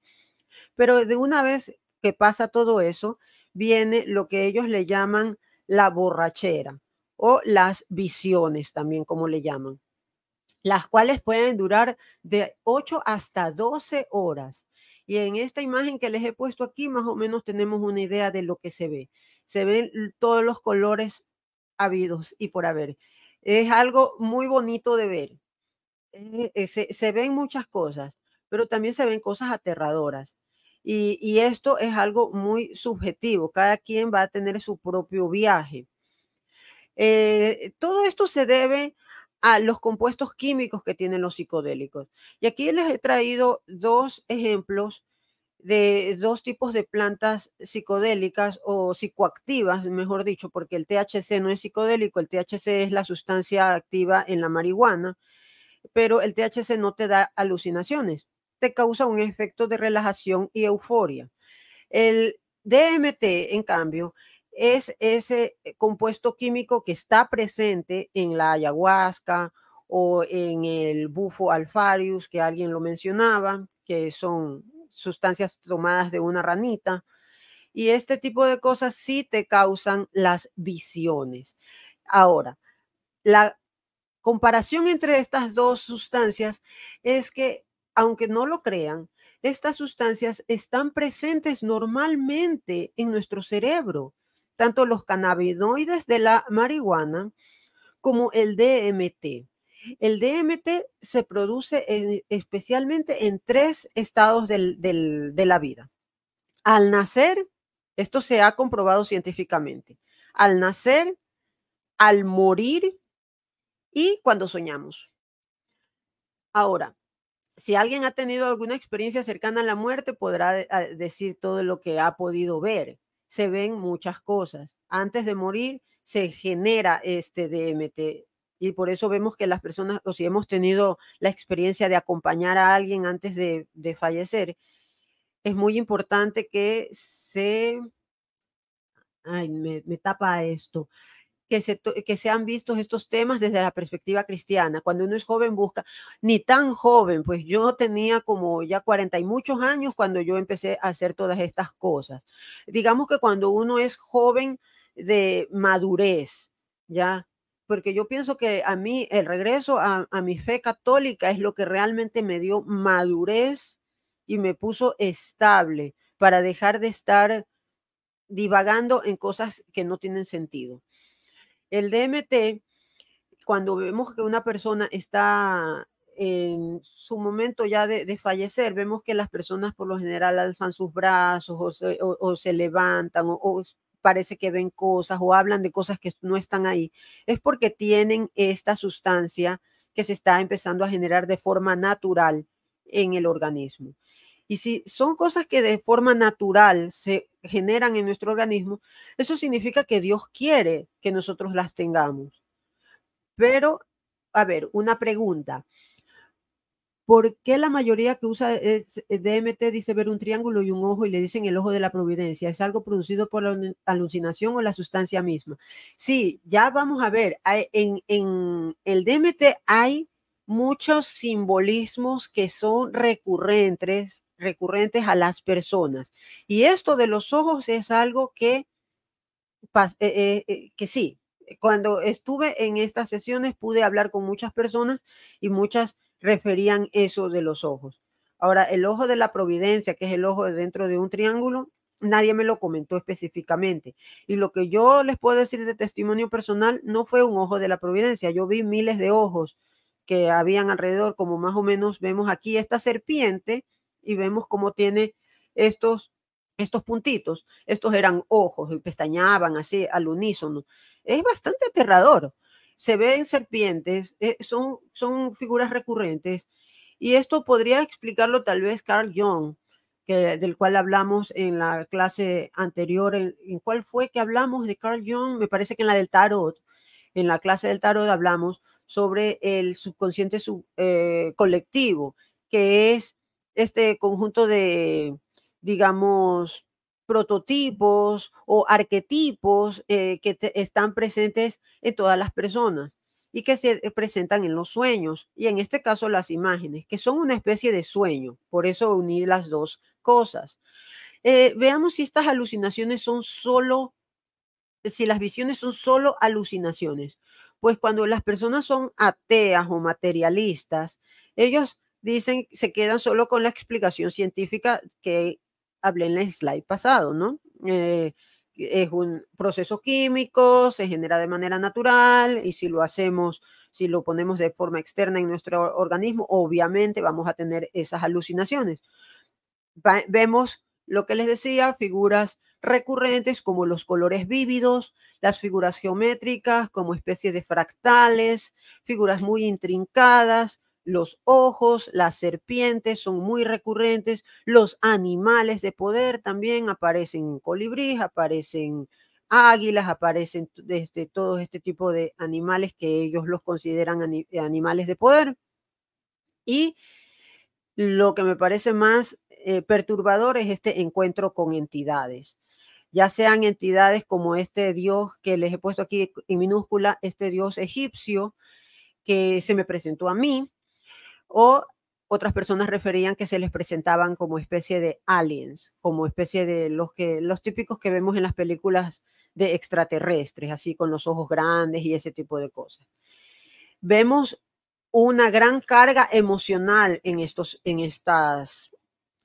pero de una vez que pasa todo eso, viene lo que ellos le llaman la borrachera o las visiones, también como le llaman, las cuales pueden durar de 8 hasta 12 horas. Y en esta imagen que les he puesto aquí, más o menos tenemos una idea de lo que se ve. Se ven todos los colores habidos y por haber. Es algo muy bonito de ver. Se ven muchas cosas, pero también se ven cosas aterradoras. Y esto es algo muy subjetivo. Cada quien va a tener su propio viaje. Todo esto se debe a los compuestos químicos que tienen los psicodélicos. Y aquí les he traído dos ejemplos de dos tipos de plantas psicodélicas o psicoactivas, mejor dicho, porque el THC no es psicodélico, el THC es la sustancia activa en la marihuana, pero el THC no te da alucinaciones, te causa un efecto de relajación y euforia. El DMT, en cambio, es ese compuesto químico que está presente en la ayahuasca o en el bufo alfarius, que alguien lo mencionaba, que son sustancias tomadas de una ranita. Y este tipo de cosas sí te causan las visiones. Ahora, la comparación entre estas dos sustancias es que, aunque no lo crean, estas sustancias están presentes normalmente en nuestro cerebro, tanto los cannabinoides de la marihuana como el DMT. El DMT se produce especialmente en 3 estados de la vida. Al nacer, esto se ha comprobado científicamente, al nacer, al morir y cuando soñamos. Ahora, si alguien ha tenido alguna experiencia cercana a la muerte, podrá decir todo lo que ha podido ver. Se ven muchas cosas. Antes de morir se genera este DMT y por eso vemos que las personas, o si hemos tenido la experiencia de acompañar a alguien antes de fallecer, es muy importante que ay, me tapa esto, que sean vistos estos temas desde la perspectiva cristiana. Cuando uno es joven busca, ni tan joven, pues yo tenía como ya 40 y muchos años cuando yo empecé a hacer todas estas cosas. Digamos que cuando uno es joven de madurez, ¿ya? Porque yo pienso que a mí el regreso a mi fe católica es lo que realmente me dio madurez y me puso estable para dejar de estar divagando en cosas que no tienen sentido. El DMT, cuando vemos que una persona está en su momento ya de fallecer, vemos que las personas por lo general alzan sus brazos o se levantan o parece que ven cosas o hablan de cosas que no están ahí. Es porque tienen esta sustancia que se está empezando a generar de forma natural en el organismo. Y si son cosas que de forma natural se generan en nuestro organismo, eso significa que Dios quiere que nosotros las tengamos. Pero, a ver, una pregunta. ¿Por qué la mayoría que usa DMT dice ver un triángulo y un ojo y le dicen el ojo de la providencia? ¿Es algo producido por la alucinación o la sustancia misma? Sí, ya vamos a ver. En el DMT hay muchos simbolismos que son recurrentes a las personas. Y esto de los ojos es algo que sí, cuando estuve en estas sesiones pude hablar con muchas personas y muchas referían eso de los ojos. Ahora, el ojo de la providencia, que es el ojo dentro de un triángulo, nadie me lo comentó específicamente. Y lo que yo les puedo decir de testimonio personal no fue un ojo de la providencia. Yo vi miles de ojos que habían alrededor, como más o menos vemos aquí esta serpiente y vemos cómo tiene estos puntitos. Estos eran ojos y pestañaban así al unísono. Es bastante aterrador. Se ven serpientes, son figuras recurrentes. Y esto podría explicarlo tal vez Carl Jung, del cual hablamos en la clase anterior. ¿En cuál fue que hablamos de Carl Jung? Me parece que en la del tarot. En la clase del tarot hablamos sobre el subconsciente colectivo, que es este conjunto de, digamos, prototipos o arquetipos que están presentes en todas las personas y que se presentan en los sueños y en este caso las imágenes, que son una especie de sueño. Por eso uní las dos cosas. Veamos si estas alucinaciones son si las visiones son solo alucinaciones. Pues cuando las personas son ateas o materialistas, ellos dicen, se quedan solo con la explicación científica que hablé en el slide pasado, ¿no? Es un proceso químico, se genera de manera natural y si lo ponemos de forma externa en nuestro organismo, obviamente vamos a tener esas alucinaciones. Vemos lo que les decía, figuras recurrentes como los colores vívidos, las figuras geométricas como especies de fractales, figuras muy intrincadas, los ojos, las serpientes son muy recurrentes, los animales de poder también aparecen colibríes, aparecen águilas, aparecen todo este tipo de animales que ellos los consideran animales de poder. Y lo que me parece más perturbador es este encuentro con entidades, ya sean entidades como este dios que les he puesto aquí en minúscula, este dios egipcio que se me presentó a mí, o otras personas referían que se les presentaban como especie de aliens, como especie de los típicos que vemos en las películas de extraterrestres, así con los ojos grandes y ese tipo de cosas. Vemos una gran carga emocional en estas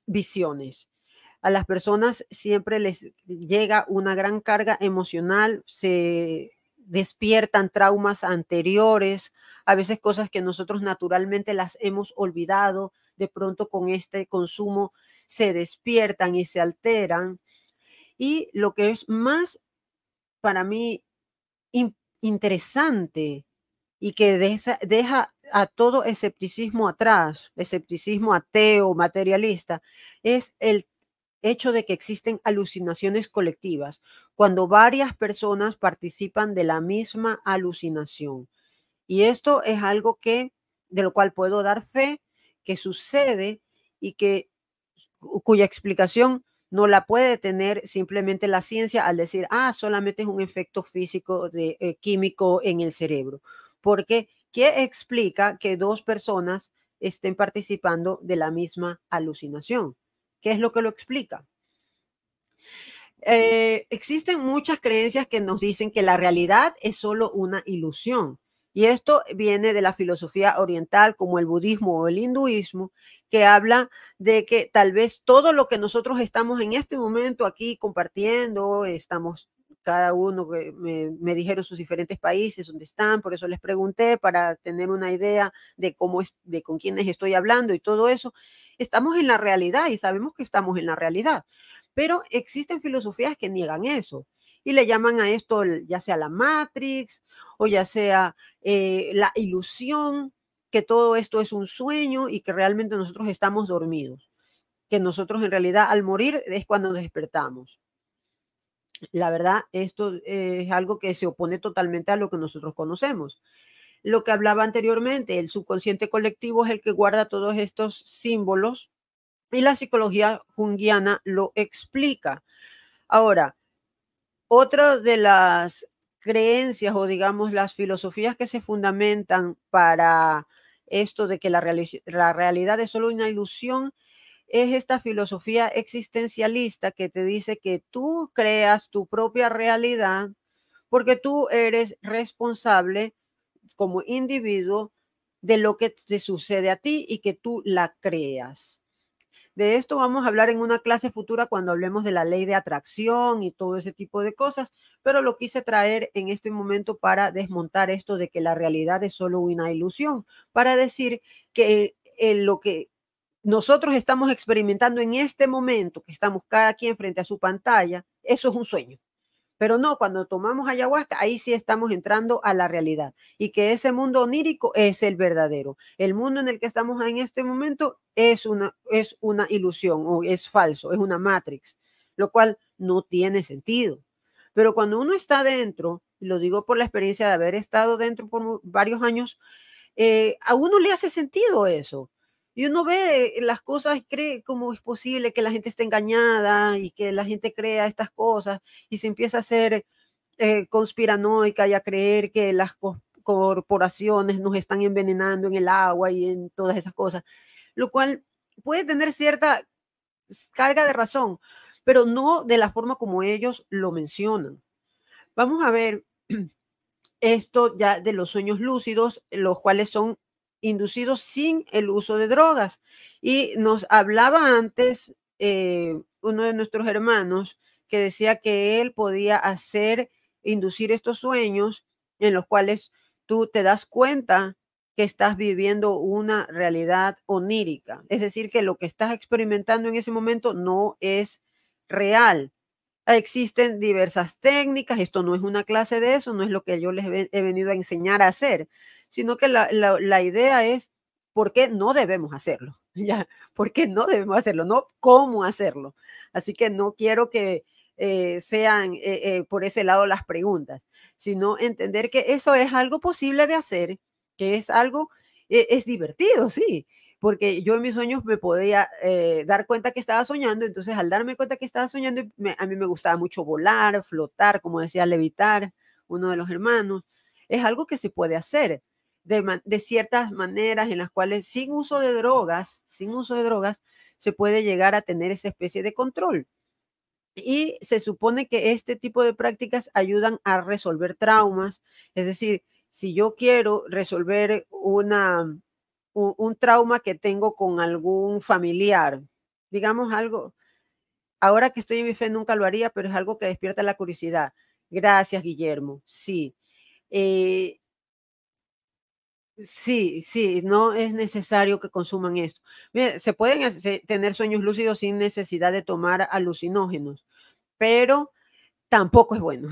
visiones. A las personas siempre les llega una gran carga emocional, se despiertan traumas anteriores, a veces cosas que nosotros naturalmente las hemos olvidado, de pronto con este consumo se despiertan y se alteran. Y lo que es más para mí interesante y que deja a todo escepticismo atrás, escepticismo ateo, materialista, es el hecho de que existen alucinaciones colectivas, cuando varias personas participan de la misma alucinación. Y esto es algo de lo cual puedo dar fe, que sucede y cuya explicación no la puede tener simplemente la ciencia al decir, solamente es un efecto físico químico en el cerebro. Porque, ¿qué explica que dos personas estén participando de la misma alucinación? ¿Qué es lo que lo explica? Existen muchas creencias que nos dicen que la realidad es solo una ilusión. Y esto viene de la filosofía oriental como el budismo o el hinduismo, que habla de que tal vez todo lo que nosotros estamos en este momento aquí compartiendo, estamos cada uno, me dijeron sus diferentes países donde están, por eso les pregunté para tener una idea de con quiénes estoy hablando y todo eso. Estamos en la realidad y sabemos que estamos en la realidad, pero existen filosofías que niegan eso y le llaman a esto ya sea la Matrix o ya sea la ilusión, que todo esto es un sueño y que realmente nosotros estamos dormidos, que nosotros en realidad al morir es cuando despertamos. La verdad, esto es algo que se opone totalmente a lo que nosotros conocemos. Lo que hablaba anteriormente, el subconsciente colectivo es el que guarda todos estos símbolos y la psicología junguiana lo explica. Ahora, otra de las creencias o digamos las filosofías que se fundamentan para esto de que la realidad es solo una ilusión es esta filosofía existencialista que te dice que tú creas tu propia realidad porque tú eres responsable como individuo de lo que te sucede a ti y que tú la creas. De esto vamos a hablar en una clase futura cuando hablemos de la ley de atracción y todo ese tipo de cosas, pero lo quise traer en este momento para desmontar esto de que la realidad es solo una ilusión, para decir que lo que nosotros estamos experimentando en este momento, que estamos cada quien frente a su pantalla, eso es un sueño. Pero no, cuando tomamos ayahuasca, ahí sí estamos entrando a la realidad y que ese mundo onírico es el verdadero. El mundo en el que estamos en este momento es una ilusión o es falso, es una matrix, lo cual no tiene sentido. Pero cuando uno está dentro, y lo digo por la experiencia de haber estado dentro por varios años, a uno le hace sentido eso. Y uno ve las cosas y cree cómo es posible que la gente esté engañada y que la gente crea estas cosas y se empieza a ser conspiranoica y a creer que las corporaciones nos están envenenando en el agua y en todas esas cosas, lo cual puede tener cierta carga de razón, pero no de la forma como ellos lo mencionan. Vamos a ver esto ya de los sueños lúcidos, los cuales son inducidos sin el uso de drogas. Y nos hablaba antes uno de nuestros hermanos que decía que él podía inducir estos sueños en los cuales tú te das cuenta que estás viviendo una realidad onírica. Es decir, que lo que estás experimentando en ese momento no es real. Existen diversas técnicas, esto no es una clase de eso, no es lo que yo les he venido a enseñar a hacer, sino que la idea es por qué no debemos hacerlo, ¿ya? ¿Por qué no debemos hacerlo? No cómo hacerlo. Así que no quiero que sean por ese lado las preguntas, sino entender que eso es algo posible de hacer, que es algo, es divertido, sí, porque yo en mis sueños me podía dar cuenta que estaba soñando, entonces al darme cuenta que estaba soñando, a mí me gustaba mucho volar, flotar, como decía, levitar, uno de los hermanos, es algo que se puede hacer de ciertas maneras en las cuales sin uso de drogas, se puede llegar a tener esa especie de control. Y se supone que este tipo de prácticas ayudan a resolver traumas, es decir, si yo quiero resolver un trauma que tengo con algún familiar, digamos algo, ahora que estoy en mi fe nunca lo haría, pero es algo que despierta la curiosidad. Gracias, Guillermo. Sí. Sí, sí, no es necesario que consuman esto. Mire, se pueden tener sueños lúcidos sin necesidad de tomar alucinógenos, pero tampoco es bueno,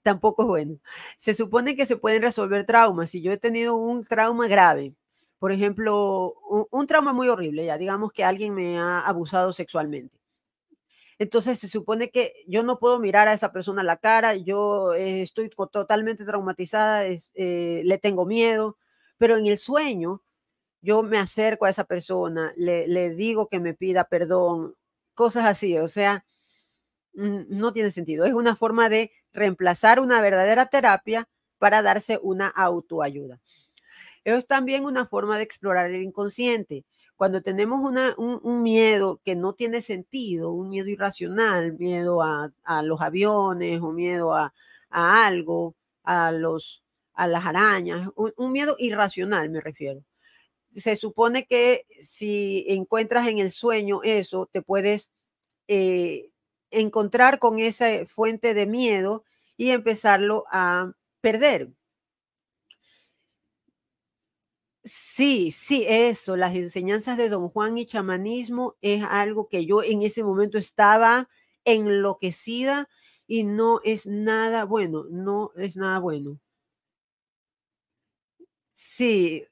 tampoco es bueno. Se supone que se pueden resolver traumas. Si yo he tenido un trauma grave, por ejemplo, un trauma muy horrible, ya digamos que alguien me ha abusado sexualmente. Entonces se supone que yo no puedo mirar a esa persona a la cara, yo estoy totalmente traumatizada, le tengo miedo, pero en el sueño yo me acerco a esa persona, le digo que me pida perdón, cosas así, o sea, no tiene sentido. Es una forma de reemplazar una verdadera terapia para darse una autoayuda. Es también una forma de explorar el inconsciente. Cuando tenemos un miedo que no tiene sentido, un miedo irracional, miedo a los aviones o miedo a algo, a las arañas, un miedo irracional me refiero. Se supone que si encuentras en el sueño eso, te puedes encontrar con esa fuente de miedo y empezarlo a perder. Sí, sí, eso, las enseñanzas de Don Juan y chamanismo es algo que yo en ese momento estaba enloquecida y no es nada bueno, no es nada bueno. Sí,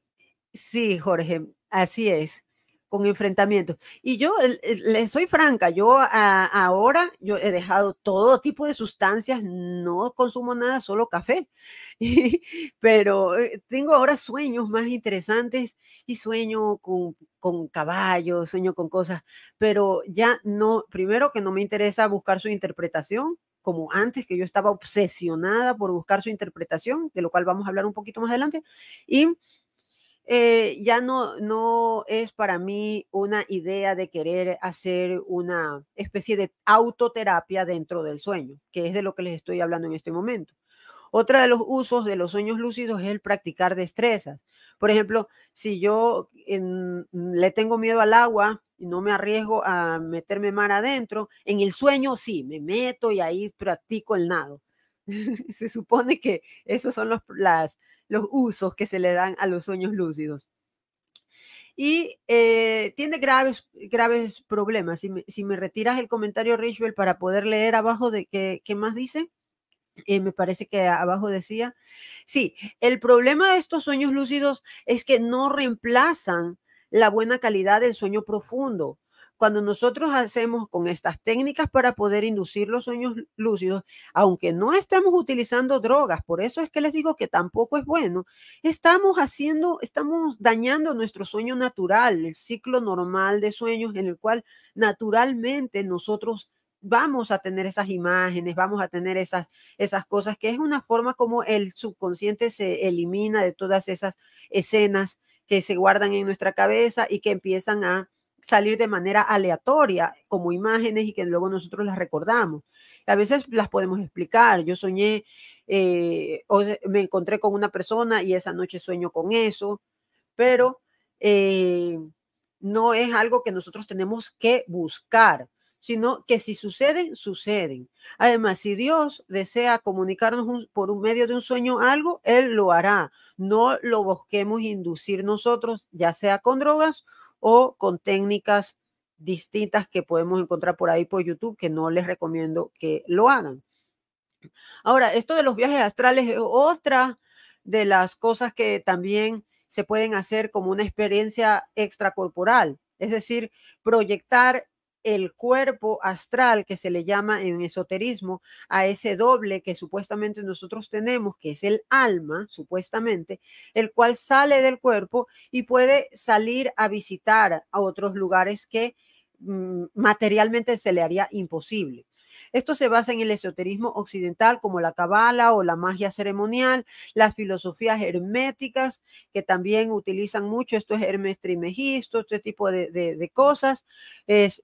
sí, Jorge, así es, con enfrentamientos. Y yo le soy franca, yo ahora yo he dejado todo tipo de sustancias, no consumo nada, solo café. Pero tengo ahora sueños más interesantes y sueño con caballos, sueño con cosas, pero ya no, primero que no me interesa buscar su interpretación, como antes que yo estaba obsesionada por buscar su interpretación, de lo cual vamos a hablar un poquito más adelante. Y ya no es para mí una idea de querer hacer una especie de autoterapia dentro del sueño, que es de lo que les estoy hablando en este momento. Otra de los usos de los sueños lúcidos es el practicar destrezas. Por ejemplo, si yo le tengo miedo al agua y no me arriesgo a meterme mar adentro, en el sueño sí, me meto y ahí practico el nado. Se supone que esos son los usos que se le dan a los sueños lúcidos. Y tiene graves problemas. Si me retiras el comentario, Richwell, para poder leer abajo de qué más dice. Me parece que abajo decía, sí, el problema de estos sueños lúcidos es que no reemplazan la buena calidad del sueño profundo. Cuando nosotros hacemos con estas técnicas para poder inducir los sueños lúcidos, aunque no estemos utilizando drogas, por eso es que les digo que tampoco es bueno, estamos dañando nuestro sueño natural, el ciclo normal de sueños en el cual naturalmente nosotros vamos a tener esas imágenes, vamos a tener esas cosas, que es una forma como el subconsciente se elimina de todas esas escenas que se guardan en nuestra cabeza y que empiezan a salir de manera aleatoria como imágenes y que luego nosotros las recordamos. A veces las podemos explicar. Yo soñé, me encontré con una persona y esa noche sueño con eso, pero no es algo que nosotros tenemos que buscar, sino que si suceden, suceden. Además, si Dios desea comunicarnos por un medio de un sueño algo, Él lo hará. No lo busquemos inducir nosotros, ya sea con drogas o con técnicas distintas que podemos encontrar por ahí por YouTube, que no les recomiendo que lo hagan. Ahora, esto de los viajes astrales es otra de las cosas que también se pueden hacer como una experiencia extracorporal, es decir, proyectar el cuerpo astral, que se le llama en esoterismo, a ese doble que supuestamente nosotros tenemos, que es el alma, supuestamente, el cual sale del cuerpo y puede salir a visitar a otros lugares que materialmente se le haría imposible. Esto se basa en el esoterismo occidental como la cabala o la magia ceremonial, las filosofías herméticas que también utilizan mucho, esto es Hermes Trismegisto, este tipo de cosas, es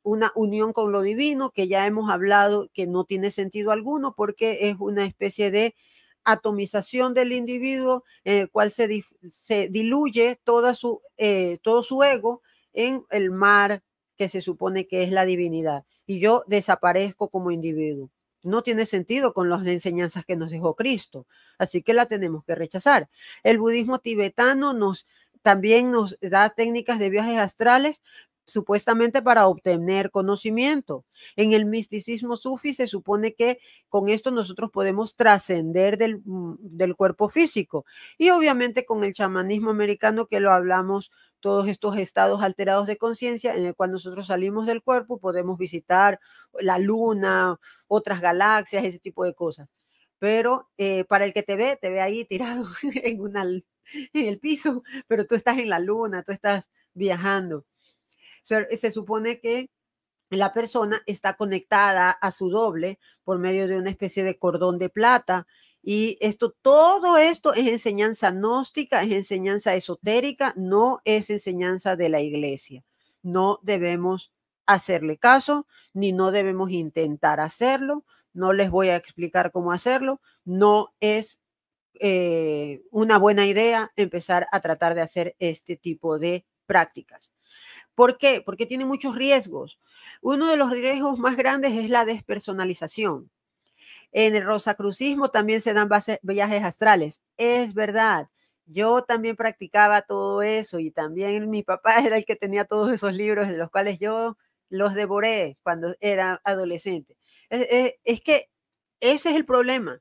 una unión con lo divino que ya hemos hablado que no tiene sentido alguno porque es una especie de atomización del individuo en el cual se diluye todo su ego en el mar que se supone que es la divinidad, y yo desaparezco como individuo. No tiene sentido con las enseñanzas que nos dejó Cristo, así que la tenemos que rechazar. El budismo tibetano también nos da técnicas de viajes astrales, supuestamente para obtener conocimiento. En el misticismo sufi se supone que con esto nosotros podemos trascender del cuerpo físico, y obviamente con el chamanismo americano, que lo hablamos, todos estos estados alterados de conciencia en el cual nosotros salimos del cuerpo, podemos visitar la luna, otras galaxias, ese tipo de cosas. Pero para el que te ve ahí tirado en el piso, pero tú estás en la luna, tú estás viajando. Se supone que la persona está conectada a su doble por medio de una especie de cordón de plata, y todo esto es enseñanza gnóstica, es enseñanza esotérica, no es enseñanza de la iglesia. No debemos hacerle caso, ni no debemos intentar hacerlo. No les voy a explicar cómo hacerlo. No es una buena idea empezar a tratar de hacer este tipo de prácticas. ¿Por qué? Porque tiene muchos riesgos. Uno de los riesgos más grandes es la despersonalización. En el rosacrucismo también se dan viajes astrales. Es verdad. Yo también practicaba todo eso, y también mi papá era el que tenía todos esos libros, de los cuales yo los devoré cuando era adolescente. Es que ese es el problema,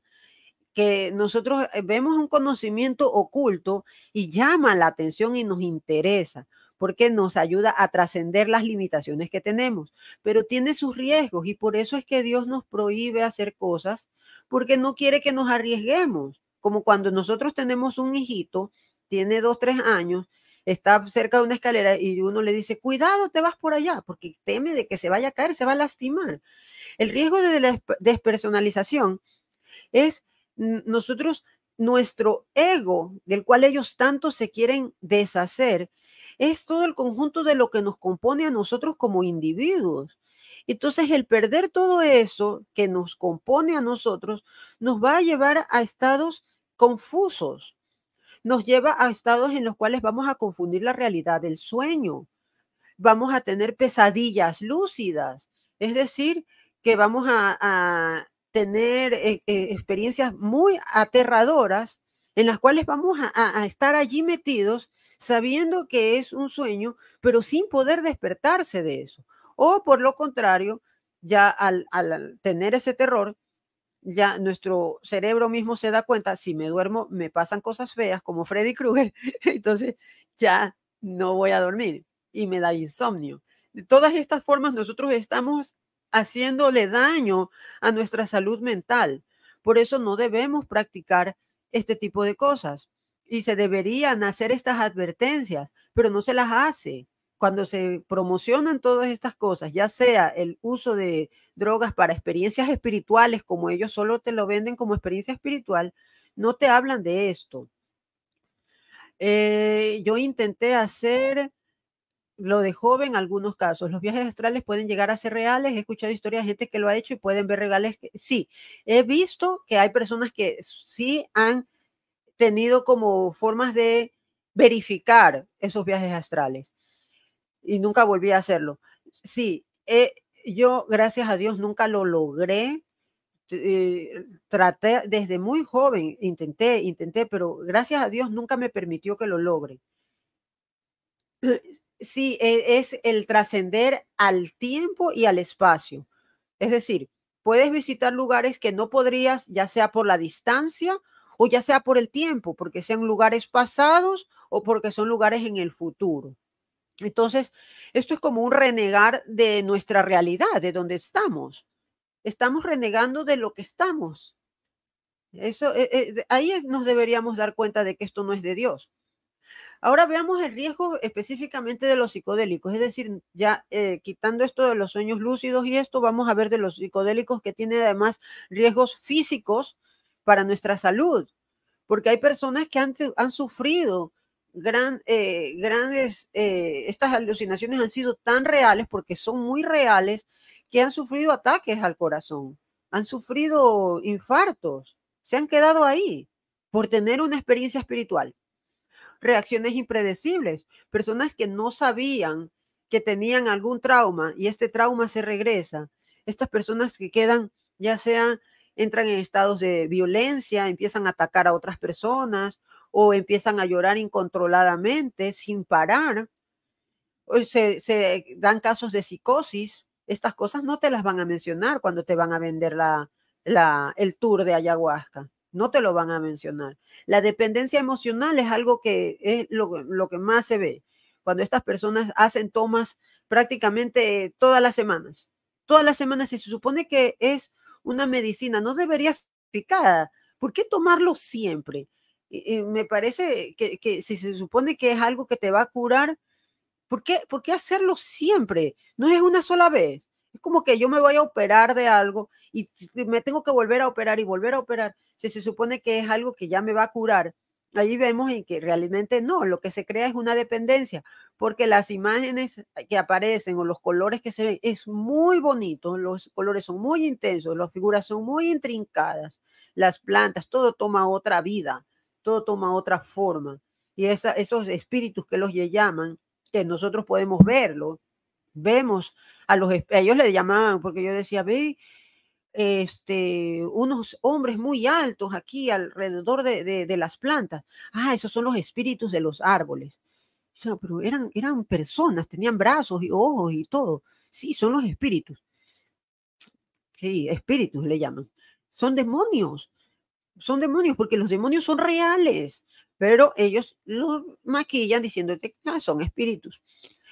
que nosotros vemos un conocimiento oculto y llama la atención y nos interesa porque nos ayuda a trascender las limitaciones que tenemos, pero tiene sus riesgos, y por eso es que Dios nos prohíbe hacer cosas, porque no quiere que nos arriesguemos, como cuando nosotros tenemos un hijito, tiene 2, 3 años, está cerca de una escalera y uno le dice, cuidado, te vas por allá, porque teme de que se vaya a caer, se va a lastimar. El riesgo de la despersonalización es nuestro ego, del cual ellos tanto se quieren deshacer, es todo el conjunto de lo que nos compone a nosotros como individuos. Entonces, el perder todo eso que nos compone a nosotros nos va a llevar a estados confusos, nos lleva a estados en los cuales vamos a confundir la realidad del sueño, vamos a tener pesadillas lúcidas, es decir, que vamos a tener experiencias muy aterradoras en las cuales vamos a estar allí metidos sabiendo que es un sueño, pero sin poder despertarse de eso. O por lo contrario, ya al tener ese terror, ya nuestro cerebro mismo se da cuenta, si me duermo me pasan cosas feas como Freddy Krueger, entonces ya no voy a dormir y me da insomnio. De todas estas formas, nosotros estamos haciéndole daño a nuestra salud mental. Por eso no debemos practicar este tipo de cosas, y se deberían hacer estas advertencias, pero no se las hace. Cuando se promocionan todas estas cosas, ya sea el uso de drogas para experiencias espirituales, como ellos solo te lo venden como experiencia espiritual, no te hablan de esto. Yo intenté hacer lo de joven, algunos casos. Los viajes astrales pueden llegar a ser reales. He escuchado historias de gente que lo ha hecho y pueden ver regales. Sí, he visto que hay personas que sí han tenido como formas de verificar esos viajes astrales y nunca volví a hacerlo. Sí, yo, gracias a Dios, nunca lo logré. Traté desde muy joven, intenté, pero gracias a Dios nunca me permitió que lo logre. Sí, es el trascender al tiempo y al espacio. Es decir, puedes visitar lugares que no podrías, ya sea por la distancia o ya sea por el tiempo, porque sean lugares pasados o porque son lugares en el futuro. Entonces, esto es como un renegar de nuestra realidad, de donde estamos. Estamos renegando de lo que estamos. Eso, ahí nos deberíamos dar cuenta de que esto no es de Dios. Ahora veamos el riesgo específicamente de los psicodélicos, es decir, ya quitando esto de los sueños lúcidos y esto, vamos a ver de los psicodélicos que tienen además riesgos físicos para nuestra salud, porque hay personas que han sufrido grandes, estas alucinaciones han sido tan reales porque son muy reales que han sufrido ataques al corazón, han sufrido infartos, se han quedado ahí por tener una experiencia espiritual. Reacciones impredecibles, personas que no sabían que tenían algún trauma y este trauma se regresa. Estas personas que quedan, ya sea entran en estados de violencia, empiezan a atacar a otras personas o empiezan a llorar incontroladamente sin parar. O se dan casos de psicosis. Estas cosas no te las van a mencionar cuando te van a vender el tour de ayahuasca. No te lo van a mencionar. La dependencia emocional es algo que es lo que más se ve. Cuando estas personas hacen tomas prácticamente todas las semanas. Todas las semanas, si se supone que es una medicina, no debería ser picada. ¿Por qué tomarlo siempre? Y me parece que si se supone que es algo que te va a curar, ¿por qué hacerlo siempre? No es una sola vez. Es como que yo me voy a operar de algo y me tengo que volver a operar y volver a operar. Si se supone que es algo que ya me va a curar, ahí vemos en que realmente no, lo que se crea es una dependencia, porque las imágenes que aparecen o los colores que se ven es muy bonito, los colores son muy intensos, las figuras son muy intrincadas, las plantas, todo toma otra vida, todo toma otra forma. Y esos espíritus que los llaman, que nosotros podemos verlo, vemos a ellos le llamaban, porque yo decía, ve, unos hombres muy altos aquí alrededor de las plantas. Ah, esos son los espíritus de los árboles. O sea, pero eran personas, tenían brazos y ojos y todo. Sí, son los espíritus. Sí, espíritus le llaman. Son demonios porque los demonios son reales, pero ellos los maquillan diciéndote que son espíritus.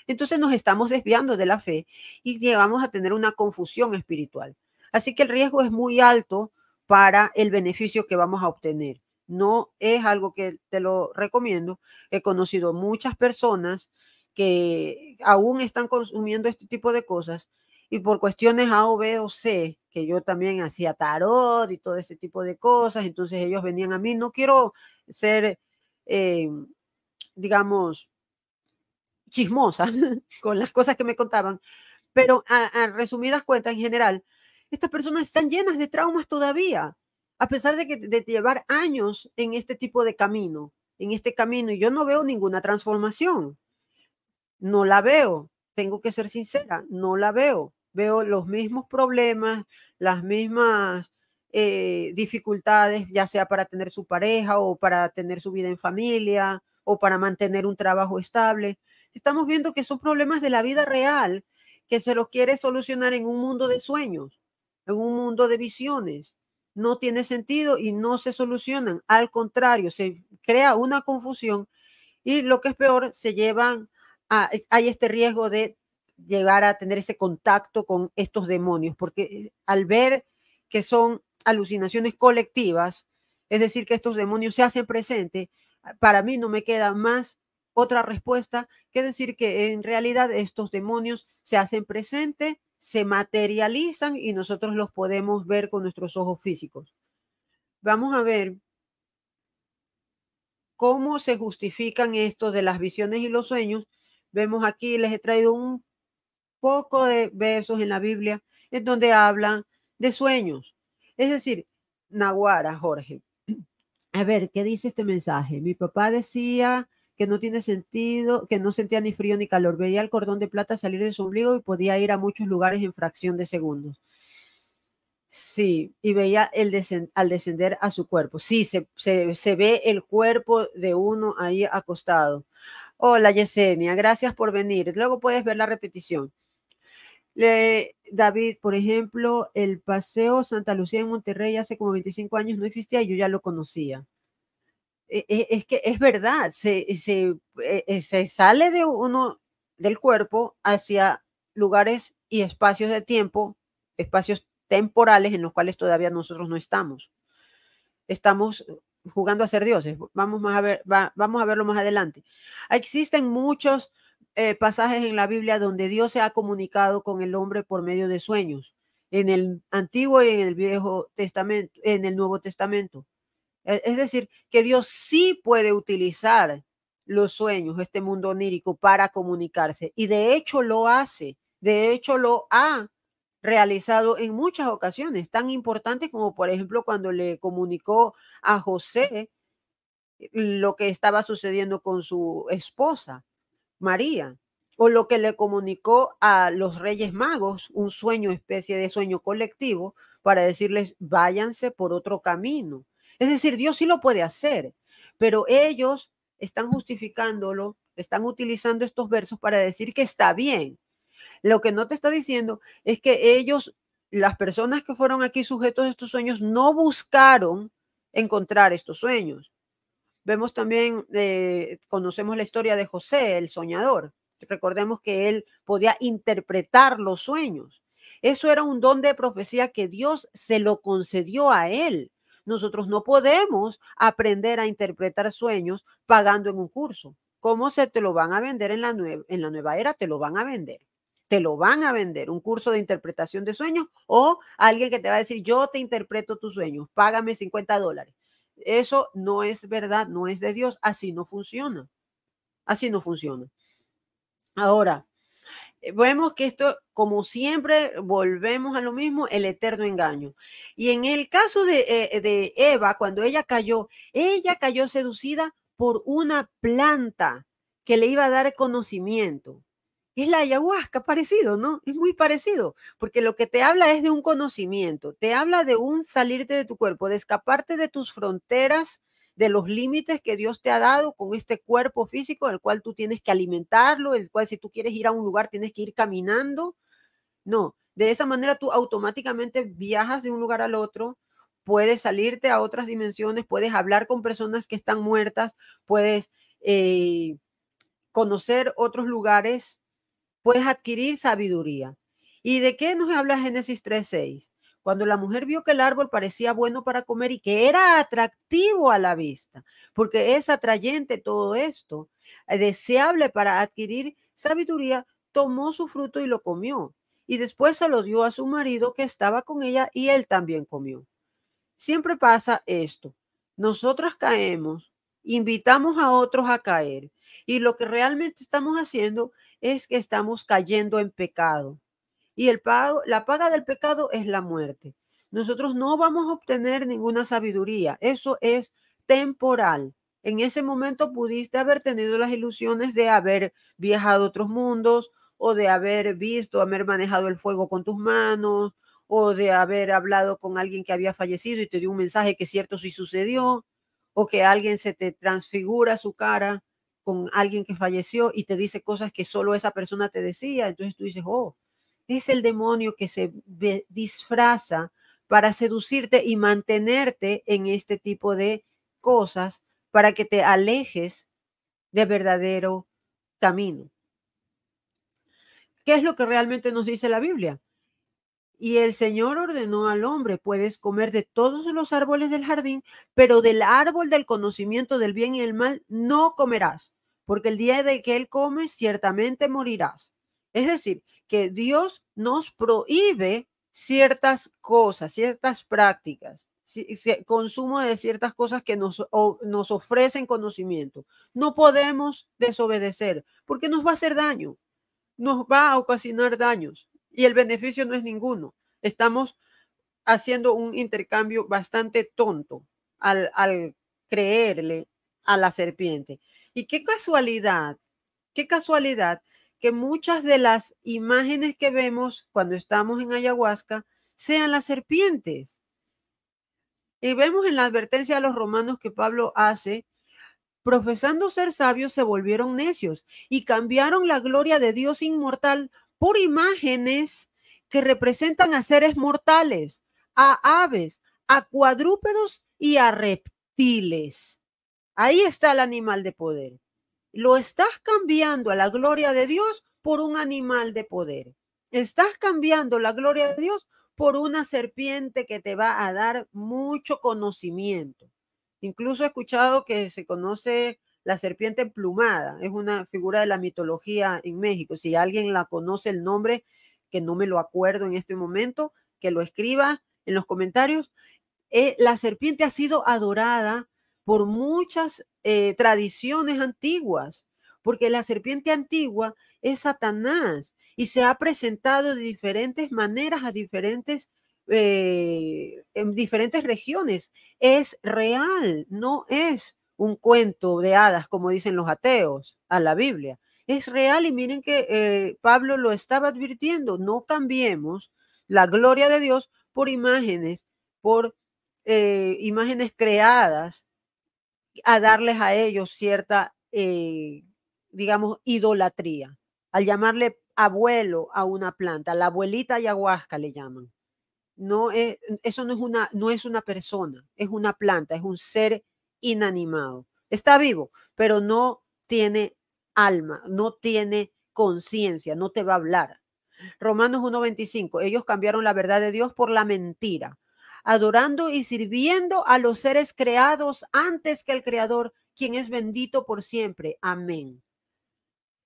Entonces nos estamos desviando de la fe y llegamos a tener una confusión espiritual. Así que el riesgo es muy alto para el beneficio que vamos a obtener. No es algo que te lo recomiendo. He conocido muchas personas que aún están consumiendo este tipo de cosas y por cuestiones A o B o C, que yo también hacía tarot y todo ese tipo de cosas, entonces ellos venían a mí, no quiero ser, digamos, chismosa con las cosas que me contaban, pero a resumidas cuentas, en general, estas personas están llenas de traumas todavía, a pesar de llevar años en este tipo de camino, y yo no veo ninguna transformación, no la veo, tengo que ser sincera, no la veo, veo los mismos problemas, las mismas dificultades, ya sea para tener su pareja o para tener su vida en familia o para mantener un trabajo estable. Estamos viendo que son problemas de la vida real que se los quiere solucionar en un mundo de sueños, en un mundo de visiones. No tiene sentido y no se solucionan. Al contrario, se crea una confusión y lo que es peor, hay este riesgo de llegar a tener ese contacto con estos demonios, porque al ver que son alucinaciones colectivas, es decir, que estos demonios se hacen presentes, para mí no me queda más otra respuesta que decir que en realidad estos demonios se hacen presentes, se materializan y nosotros los podemos ver con nuestros ojos físicos. Vamos a ver cómo se justifican esto de las visiones y los sueños. Vemos aquí, les he traído un poco de versos en la Biblia en donde hablan de sueños. Es decir, Naguara, Jorge. A ver, ¿qué dice este mensaje? Mi papá decía que no tiene sentido, que no sentía ni frío ni calor. Veía el cordón de plata salir de su ombligo y podía ir a muchos lugares en fracción de segundos. Sí, y veía al descender a su cuerpo. Sí, se ve el cuerpo de uno ahí acostado. Hola, Yesenia, gracias por venir. Luego puedes ver la repetición. David, por ejemplo, el Paseo Santa Lucía en Monterrey hace como 25 años no existía y yo ya lo conocía. Es que es verdad, se sale de uno del cuerpo hacia lugares y espacios de tiempo, espacios temporales en los cuales todavía nosotros no estamos. Estamos jugando a ser dioses. Vamos a verlo más adelante. Existen muchos pasajes en la Biblia donde Dios se ha comunicado con el hombre por medio de sueños, en el Antiguo y en el Viejo Testamento, en el Nuevo Testamento. Es decir, que Dios sí puede utilizar los sueños, este mundo onírico, para comunicarse. Y de hecho lo hace. De hecho lo ha realizado en muchas ocasiones, tan importantes como por ejemplo cuando le comunicó a José lo que estaba sucediendo con su esposa, María, o lo que le comunicó a los Reyes Magos, un sueño, especie de sueño colectivo, para decirles, váyanse por otro camino. Es decir, Dios sí lo puede hacer, pero ellos están justificándolo, están utilizando estos versos para decir que está bien. Lo que no te está diciendo es que ellos, las personas que fueron aquí sujetos a estos sueños, no buscaron encontrar estos sueños. Vemos también, conocemos la historia de José, el soñador. Recordemos que él podía interpretar los sueños. Eso era un don de profecía que Dios se lo concedió a él. Nosotros no podemos aprender a interpretar sueños pagando en un curso. ¿Cómo se te lo van a vender en la nueva era? Te lo van a vender. Te lo van a vender, un curso de interpretación de sueños o alguien que te va a decir, yo te interpreto tus sueños, págame $50. Eso no es verdad, no es de Dios, así no funciona. Así no funciona. Ahora, vemos que esto, como siempre, volvemos a lo mismo, el eterno engaño. Y en el caso de Eva, cuando ella cayó seducida por una planta que le iba a dar conocimiento. Es la ayahuasca, parecido, ¿no? Es muy parecido, porque lo que te habla es de un conocimiento, te habla de un salirte de tu cuerpo, de escaparte de tus fronteras, de los límites que Dios te ha dado con este cuerpo físico, el cual tú tienes que alimentarlo, el cual si tú quieres ir a un lugar tienes que ir caminando. No, de esa manera tú automáticamente viajas de un lugar al otro, puedes salirte a otras dimensiones, puedes hablar con personas que están muertas, puedes conocer otros lugares, puedes adquirir sabiduría. ¿Y de qué nos habla Génesis 3:6? Cuando la mujer vio que el árbol parecía bueno para comer y que era atractivo a la vista, porque es atrayente todo esto, deseable para adquirir sabiduría, tomó su fruto y lo comió. Y después se lo dio a su marido que estaba con ella y él también comió. Siempre pasa esto. Nosotros caemos, invitamos a otros a caer y lo que realmente estamos haciendo es que estamos cayendo en pecado. Y la paga del pecado es la muerte. Nosotros no vamos a obtener ninguna sabiduría. Eso es temporal. En ese momento pudiste haber tenido las ilusiones de haber viajado a otros mundos o de haber visto, haber manejado el fuego con tus manos o de haber hablado con alguien que había fallecido y te dio un mensaje que cierto sí sucedió, o que alguien se te transfigura su cara con alguien que falleció y te dice cosas que solo esa persona te decía. Entonces tú dices, oh, es el demonio que se disfraza para seducirte y mantenerte en este tipo de cosas para que te alejes del verdadero camino. ¿Qué es lo que realmente nos dice la Biblia? Y el Señor ordenó al hombre, puedes comer de todos los árboles del jardín, pero del árbol del conocimiento del bien y el mal no comerás, porque el día de que él comes ciertamente morirás. Es decir, que Dios nos prohíbe ciertas cosas, ciertas prácticas, consumo de ciertas cosas que nos ofrecen conocimiento. No podemos desobedecer porque nos va a hacer daño, nos va a ocasionar daños. Y el beneficio no es ninguno. Estamos haciendo un intercambio bastante tonto al creerle a la serpiente. Y qué casualidad que muchas de las imágenes que vemos cuando estamos en ayahuasca sean las serpientes. Y vemos en la advertencia a los romanos que Pablo hace, profesando ser sabios se volvieron necios y cambiaron la gloria de Dios inmortal por imágenes que representan a seres mortales, a aves, a cuadrúpedos y a reptiles. Ahí está el animal de poder. Lo estás cambiando a la gloria de Dios por un animal de poder. Estás cambiando la gloria de Dios por una serpiente que te va a dar mucho conocimiento. Incluso he escuchado que se conoce la serpiente emplumada. Es una figura de la mitología en México. Si alguien la conoce el nombre, que no me lo acuerdo en este momento, que lo escriba en los comentarios. La serpiente ha sido adorada por muchas tradiciones antiguas, porque la serpiente antigua es Satanás y se ha presentado de diferentes maneras a en diferentes regiones. Es real, no es un cuento de hadas, como dicen los ateos a la Biblia. Es real y miren que Pablo lo estaba advirtiendo. No cambiemos la gloria de Dios por imágenes, por imágenes creadas, a darles a ellos cierta, digamos, idolatría. Al llamarle abuelo a una planta, la abuelita ayahuasca le llaman. No es, eso no es una persona, es una planta, es un ser inanimado. Está vivo, pero no tiene alma, no tiene conciencia, no te va a hablar. Romanos 1:25, ellos cambiaron la verdad de Dios por la mentira, adorando y sirviendo a los seres creados antes que el Creador, quien es bendito por siempre. Amén.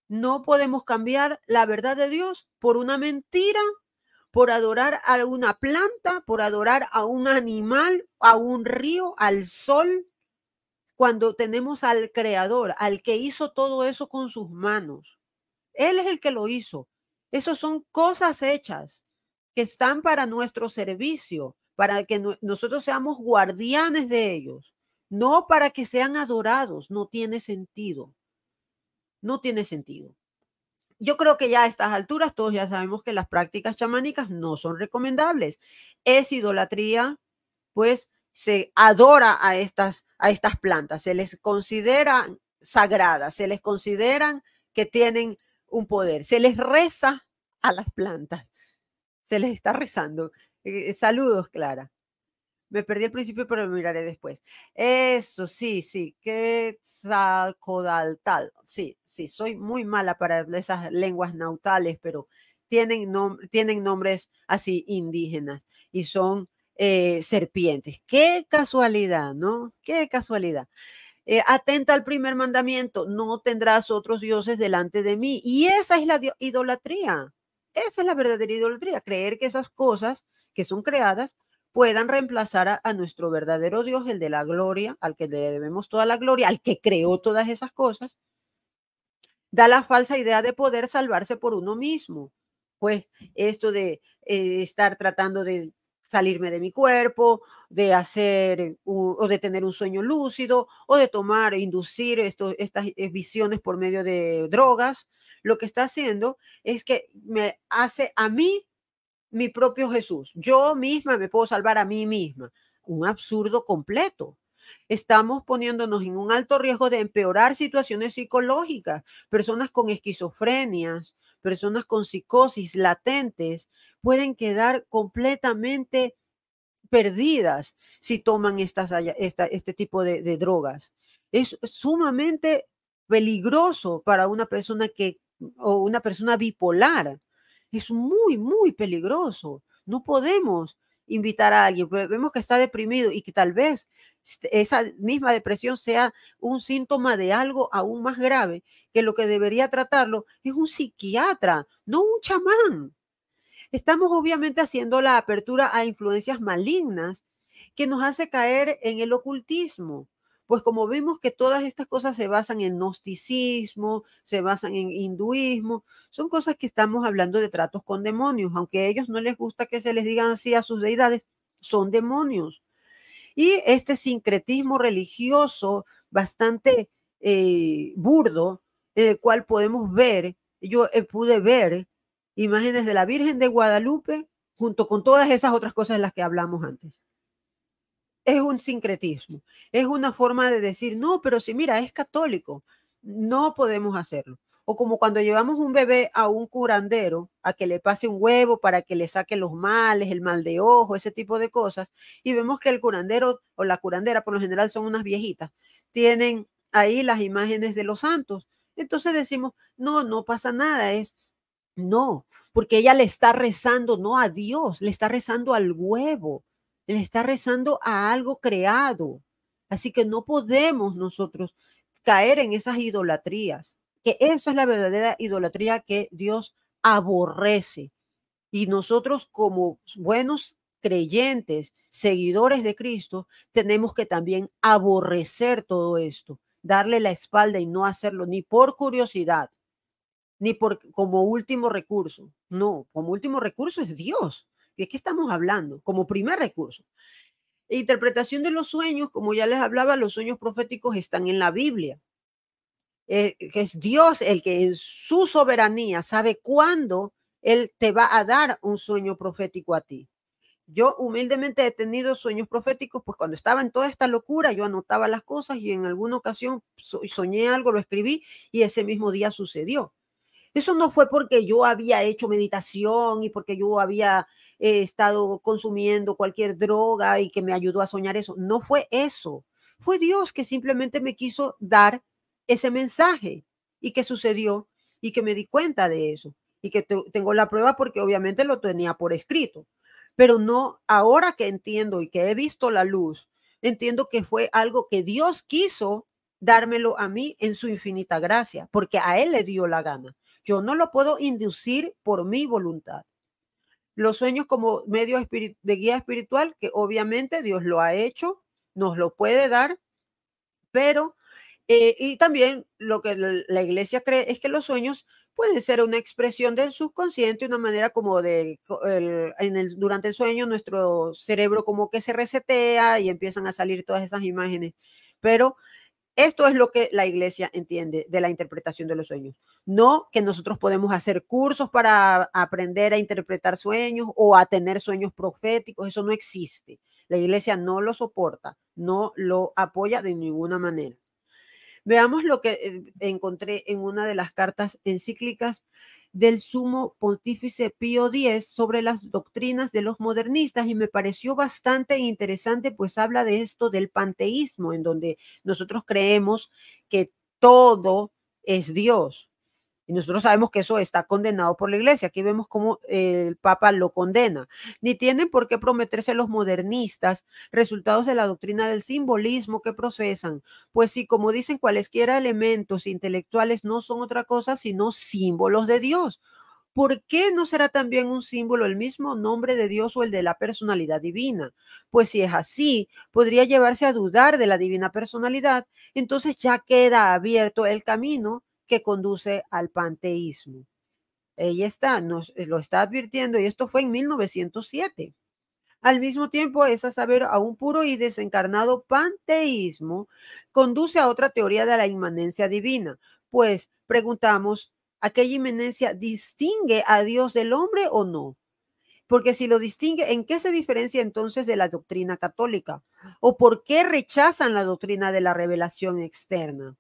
No podemos cambiar la verdad de Dios por una mentira, por adorar a una planta, por adorar a un animal, a un río, al sol, cuando tenemos al Creador, al que hizo todo eso con sus manos. Él es el que lo hizo. Esas son cosas hechas que están para nuestro servicio, para que nosotros seamos guardianes de ellos, no para que sean adorados. No tiene sentido. No tiene sentido. Yo creo que ya a estas alturas todos ya sabemos que las prácticas chamánicas no son recomendables. Es idolatría, pues se adora a estas plantas, se les considera sagradas, se les consideran que tienen un poder, se les reza a las plantas, se les está rezando. Saludos, Clara. Me perdí al principio, pero lo miraré después. Eso, sí, Quetzalcóatl. Sí, soy muy mala para esas lenguas nautales, pero tienen nombres así indígenas y son serpientes. Qué casualidad, ¿no? Qué casualidad. Atenta al primer mandamiento, no tendrás otros dioses delante de mí. Y esa es la idolatría. Esa es la verdadera idolatría, creer que esas cosas que son creadas puedan reemplazar a nuestro verdadero Dios, el de la gloria, al que le debemos toda la gloria, al que creó todas esas cosas. Da la falsa idea de poder salvarse por uno mismo. Pues esto de estar tratando de salirme de mi cuerpo, de hacer o de tener un sueño lúcido o de inducir estas visiones por medio de drogas, lo que está haciendo es que me hace a mí mi propio Jesús. Yo misma me puedo salvar a mí misma. Un absurdo completo. Estamos poniéndonos en un alto riesgo de empeorar situaciones psicológicas. Personas con esquizofrenias, personas con psicosis latentes pueden quedar completamente perdidas si toman este tipo de drogas. Es sumamente peligroso para una persona o una persona bipolar. Es muy, muy peligroso. No podemos invitar a alguien, vemos que está deprimido y que tal vez esa misma depresión sea un síntoma de algo aún más grave, que lo que debería tratarlo es un psiquiatra, no un chamán. Estamos obviamente haciendo la apertura a influencias malignas que nos hace caer en el ocultismo. Pues como vimos que todas estas cosas se basan en gnosticismo, se basan en hinduismo, son cosas que estamos hablando de tratos con demonios, aunque a ellos no les gusta que se les digan así a sus deidades, son demonios. Y este sincretismo religioso bastante burdo, en el cual podemos ver, yo pude ver imágenes de la Virgen de Guadalupe junto con todas esas otras cosas de las que hablamos antes. Es un sincretismo, es una forma de decir, no, pero si mira, es católico, no podemos hacerlo. O como cuando llevamos un bebé a un curandero a que le pase un huevo para que le saque los males, el mal de ojo, ese tipo de cosas, y vemos que el curandero o la curandera, por lo general son unas viejitas, tienen ahí las imágenes de los santos. Entonces decimos, no, no pasa nada, no, porque ella le está rezando no a Dios, le está rezando al huevo, le está rezando a algo creado. Así que no podemos nosotros caer en esas idolatrías, que eso es la verdadera idolatría que Dios aborrece. Y nosotros como buenos creyentes, seguidores de Cristo, tenemos que también aborrecer todo esto, darle la espalda y no hacerlo ni por curiosidad, ni como último recurso. No, como último recurso es Dios. ¿De qué estamos hablando? Como primer recurso. Interpretación de los sueños, como ya les hablaba, los sueños proféticos están en la Biblia. Que es Dios el que en su soberanía sabe cuándo Él te va a dar un sueño profético a ti. Yo humildemente he tenido sueños proféticos, pues cuando estaba en toda esta locura, yo anotaba las cosas y en alguna ocasión soñé algo, lo escribí y ese mismo día sucedió. Eso no fue porque yo había hecho meditación y porque yo había estado consumiendo cualquier droga y que me ayudó a soñar eso. No fue eso. Fue Dios que simplemente me quiso dar ese mensaje y que sucedió y que me di cuenta de eso y que tengo la prueba porque obviamente lo tenía por escrito. Pero no, ahora que entiendo y que he visto la luz, entiendo que fue algo que Dios quiso dármelo a mí en su infinita gracia, porque a Él le dio la gana. Yo no lo puedo inducir por mi voluntad. Los sueños como medio de guía espiritual, que obviamente Dios lo ha hecho, nos lo puede dar, pero y también lo que la iglesia cree es que los sueños pueden ser una expresión del subconsciente, una manera como durante el sueño nuestro cerebro como que se resetea y empiezan a salir todas esas imágenes. Pero esto es lo que la iglesia entiende de la interpretación de los sueños. No que nosotros podemos hacer cursos para aprender a interpretar sueños o a tener sueños proféticos. Eso no existe. La iglesia no lo soporta, no lo apoya de ninguna manera. Veamos lo que encontré en una de las cartas encíclicas del sumo pontífice Pío X sobre las doctrinas de los modernistas y me pareció bastante interesante, pues habla de esto del panteísmo, en donde nosotros creemos que todo es Dios. Y nosotros sabemos que eso está condenado por la iglesia. Aquí vemos cómo el Papa lo condena. Ni tienen por qué prometerse los modernistas resultados de la doctrina del simbolismo que profesan. Pues sí, como dicen, cualesquiera elementos intelectuales no son otra cosa sino símbolos de Dios. ¿Por qué no será también un símbolo el mismo nombre de Dios o el de la personalidad divina? Pues si es así, podría llevarse a dudar de la divina personalidad, entonces ya queda abierto el camino que conduce al panteísmo. Ella está, nos lo está advirtiendo y esto fue en 1907. Al mismo tiempo, es a saber, a un puro y desencarnado panteísmo conduce a otra teoría de la inmanencia divina. Pues preguntamos, ¿aquella inmanencia distingue a Dios del hombre o no? Porque si lo distingue, ¿en qué se diferencia entonces de la doctrina católica? ¿O por qué rechazan la doctrina de la revelación externa?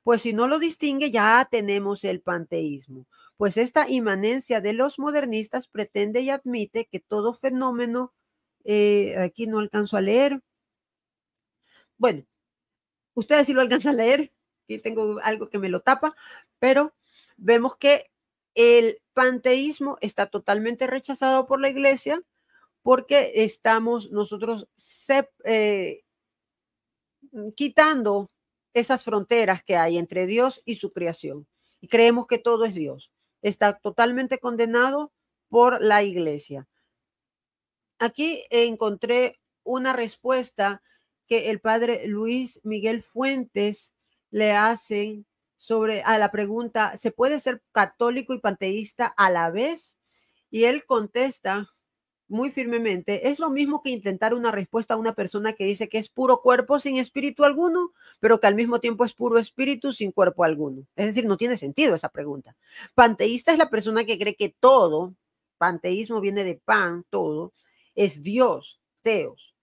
Pues si no lo distingue, ya tenemos el panteísmo. Pues esta inmanencia de los modernistas pretende y admite que todo fenómeno, aquí no alcanzo a leer. Bueno, ustedes sí lo alcanzan a leer. Aquí tengo algo que me lo tapa, pero vemos que el panteísmo está totalmente rechazado por la iglesia porque estamos nosotros quitando esas fronteras que hay entre Dios y su creación. Y creemos que todo es Dios. Está totalmente condenado por la iglesia. Aquí encontré una respuesta que el padre Luis Miguel Fuentes le hace a la pregunta, ¿se puede ser católico y panteísta a la vez? Y él contesta muy firmemente, es lo mismo que intentar una respuesta a una persona que dice que es puro cuerpo sin espíritu alguno, pero que al mismo tiempo es puro espíritu sin cuerpo alguno. Es decir, no tiene sentido esa pregunta. Panteísta es la persona que cree que todo, panteísmo viene de pan, todo, es Dios, teos.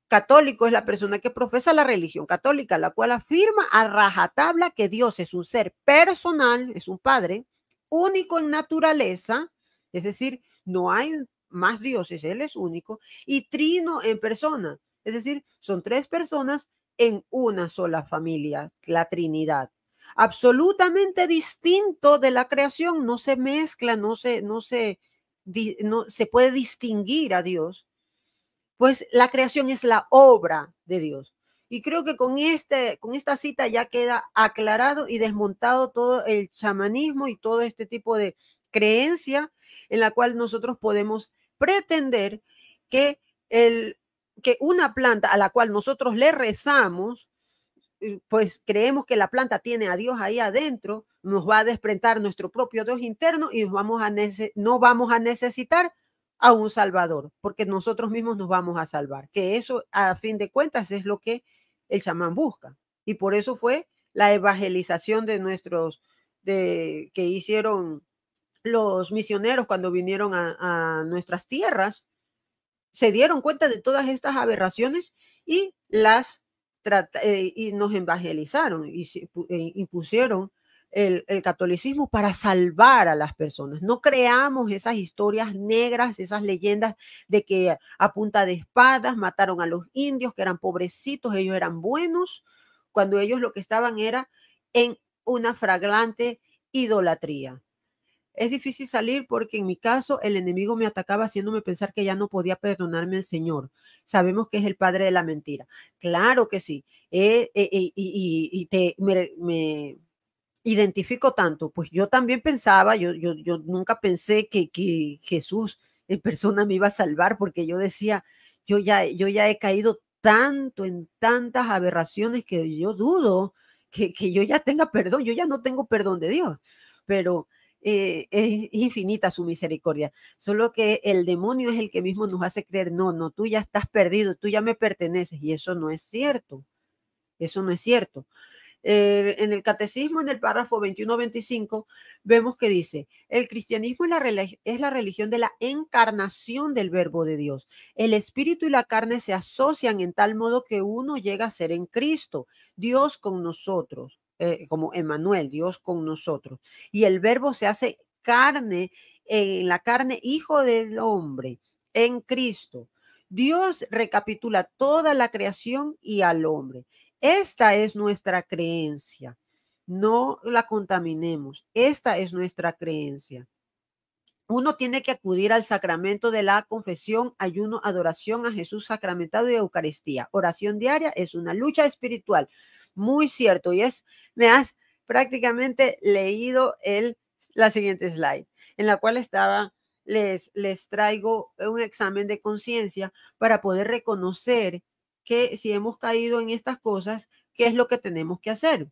Católico es la persona que profesa la religión católica, la cual afirma a rajatabla que Dios es un ser personal, es un padre, único en naturaleza, es decir, no hay más dioses, él es único, y trino en persona, es decir, son tres personas en una sola familia, la Trinidad. Absolutamente distinto de la creación, no se mezcla, no se puede distinguir a Dios, pues la creación es la obra de Dios. Y creo que con esta cita ya queda aclarado y desmontado todo el chamanismo y todo este tipo de creencia en la cual nosotros podemos pretender que, que una planta a la cual nosotros le rezamos, pues creemos que la planta tiene a Dios ahí adentro, nos va a desprender nuestro propio Dios interno y no vamos a necesitar a un salvador, porque nosotros mismos nos vamos a salvar, que eso a fin de cuentas es lo que el chamán busca. Y por eso fue la evangelización que hicieron los misioneros cuando vinieron a nuestras tierras, se dieron cuenta de todas estas aberraciones y y nos evangelizaron y impusieron el catolicismo para salvar a las personas. No creamos esas historias negras, esas leyendas de que a punta de espadas mataron a los indios, que eran pobrecitos, ellos eran buenos, cuando ellos lo que estaban era en una flagrante idolatría. Es difícil salir porque en mi caso el enemigo me atacaba haciéndome pensar que ya no podía perdonarme el Señor. Sabemos que es el padre de la mentira. Claro que sí. Me identifico tanto. Pues yo también pensaba, yo nunca pensé que Jesús en persona me iba a salvar, porque yo decía, yo ya he caído tanto en tantas aberraciones que yo dudo que yo ya tenga perdón. Yo ya no tengo perdón de Dios. Pero es infinita su misericordia, solo que el demonio es el que mismo nos hace creer, no, tú ya estás perdido, tú ya me perteneces, y eso no es cierto, eso no es cierto. En el catecismo, en el párrafo 21-25, vemos que dice, el cristianismo es la religión de la encarnación del verbo de Dios. El espíritu y la carne se asocian en tal modo que uno llega a ser en Cristo, Dios con nosotros, como Emmanuel, Dios con nosotros. Y el verbo se hace carne, en la carne, hijo del hombre, en Cristo. Dios recapitula toda la creación y al hombre. Esta es nuestra creencia. No la contaminemos. Esta es nuestra creencia. Uno tiene que acudir al sacramento de la confesión, ayuno, adoración a Jesús sacramentado y Eucaristía. Oración diaria es una lucha espiritual. Muy cierto. Y me has prácticamente leído la siguiente slide, en la cual les traigo un examen de conciencia para poder reconocer que si hemos caído en estas cosas, ¿qué es lo que tenemos que hacer?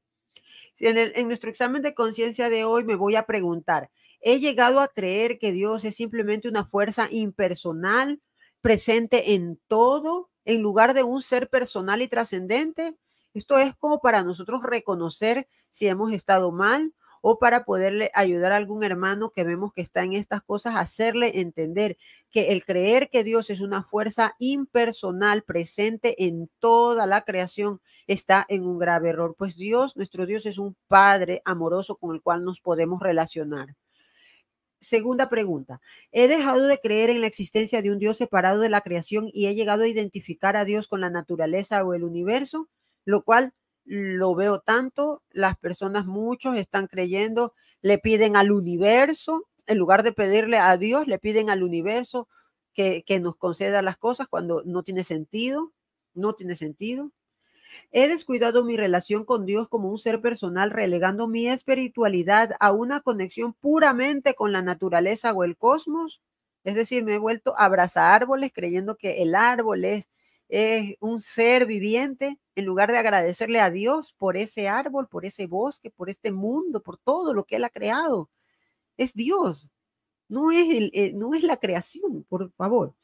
En nuestro examen de conciencia de hoy me voy a preguntar, ¿he llegado a creer que Dios es simplemente una fuerza impersonal, presente en todo, en lugar de un ser personal y trascendente? Esto es como para nosotros reconocer si hemos estado mal, o para poderle ayudar a algún hermano que vemos que está en estas cosas, hacerle entender que el creer que Dios es una fuerza impersonal presente en toda la creación está en un grave error, pues nuestro Dios es un Padre amoroso con el cual nos podemos relacionar. Segunda pregunta, ¿he dejado de creer en la existencia de un Dios separado de la creación y he llegado a identificar a Dios con la naturaleza o el universo? Lo cual lo veo tanto, las personas, muchos están creyendo, le piden al universo, en lugar de pedirle a Dios, le piden al universo que nos conceda las cosas cuando no tiene sentido, no tiene sentido. He descuidado mi relación con Dios como un ser personal, relegando mi espiritualidad a una conexión puramente con la naturaleza o el cosmos. Es decir, me he vuelto a abrazar árboles creyendo que el árbol es un ser viviente, en lugar de agradecerle a Dios por ese árbol, por ese bosque, por este mundo, por todo lo que Él ha creado. Es Dios. no es la creación, por favor.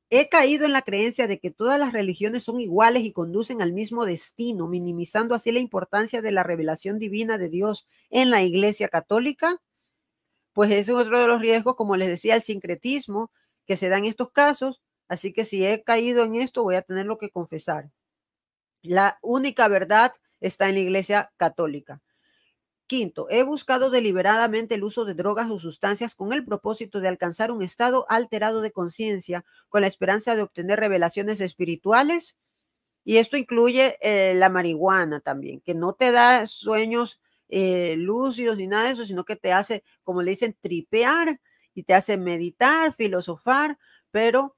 He caído en la creencia de que todas las religiones son iguales y conducen al mismo destino, minimizando así la importancia de la revelación divina de Dios en la Iglesia Católica. Pues ese es otro de los riesgos, como les decía, el sincretismo que se da en estos casos. Así que si he caído en esto, voy a tenerlo que confesar. La única verdad está en la Iglesia Católica. Quinto, he buscado deliberadamente el uso de drogas o sustancias con el propósito de alcanzar un estado alterado de conciencia con la esperanza de obtener revelaciones espirituales. Y esto incluye la marihuana también, que no te da sueños lúcidos ni nada de eso, sino que te hace, como le dicen, tripear y te hace meditar, filosofar, pero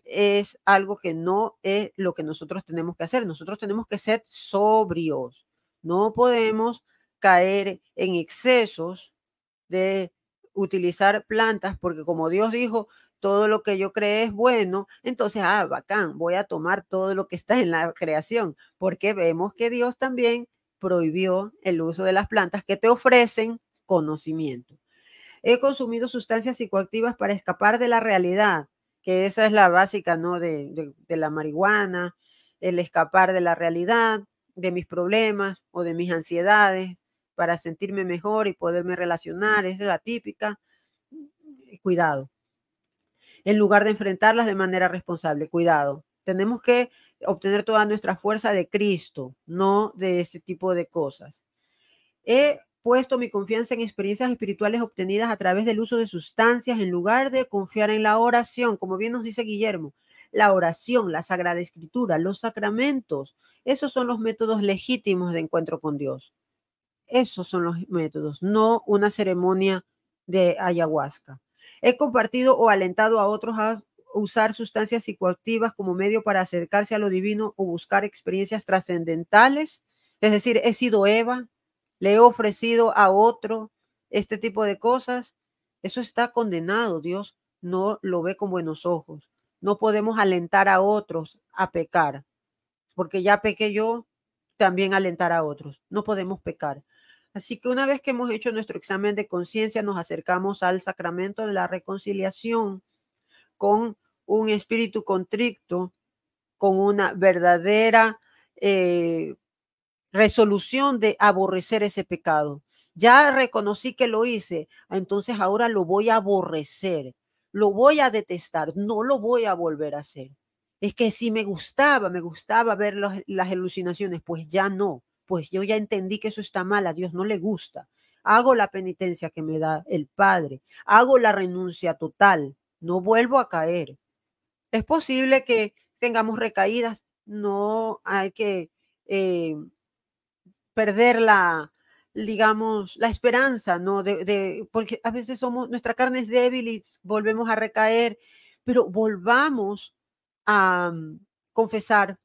es algo que no es lo que nosotros tenemos que hacer. Nosotros tenemos que ser sobrios. No podemos caer en excesos de utilizar plantas, porque como Dios dijo, todo lo que yo creé es bueno, entonces, bacán, voy a tomar todo lo que está en la creación, porque vemos que Dios también prohibió el uso de las plantas que te ofrecen conocimiento. He consumido sustancias psicoactivas para escapar de la realidad, que esa es la básica, ¿no? De la marihuana, el escapar de la realidad, de mis problemas o de mis ansiedades, para sentirme mejor y poderme relacionar, esa es la típica. Cuidado. En lugar de enfrentarlas de manera responsable, cuidado. Tenemos que obtener toda nuestra fuerza de Cristo, no de ese tipo de cosas. He puesto mi confianza en experiencias espirituales obtenidas a través del uso de sustancias en lugar de confiar en la oración, como bien nos dice Guillermo. La oración, la Sagrada Escritura, los sacramentos, esos son los métodos legítimos de encuentro con Dios. Esos son los métodos, no una ceremonia de ayahuasca. He compartido o alentado a otros a usar sustancias psicoactivas como medio para acercarse a lo divino o buscar experiencias trascendentales. Es decir, he sido Eva, le he ofrecido a otro este tipo de cosas. Eso está condenado. Dios no lo ve con buenos ojos. No podemos alentar a otros a pecar, porque ya pequé yo, también alentar a otros. No podemos pecar. Así que una vez que hemos hecho nuestro examen de conciencia, nos acercamos al sacramento de la reconciliación con un espíritu contrito, con una verdadera resolución de aborrecer ese pecado. Ya reconocí que lo hice, entonces ahora lo voy a aborrecer, lo voy a detestar, no lo voy a volver a hacer. Es que si me gustaba ver las alucinaciones, pues ya no, pues yo ya entendí que eso está mal, a Dios no le gusta. Hago la penitencia que me da el Padre, hago la renuncia total, no vuelvo a caer. Es posible que tengamos recaídas, no hay que perder digamos, la esperanza, ¿no? Porque a veces nuestra carne es débil y volvemos a recaer, pero volvamos a confesar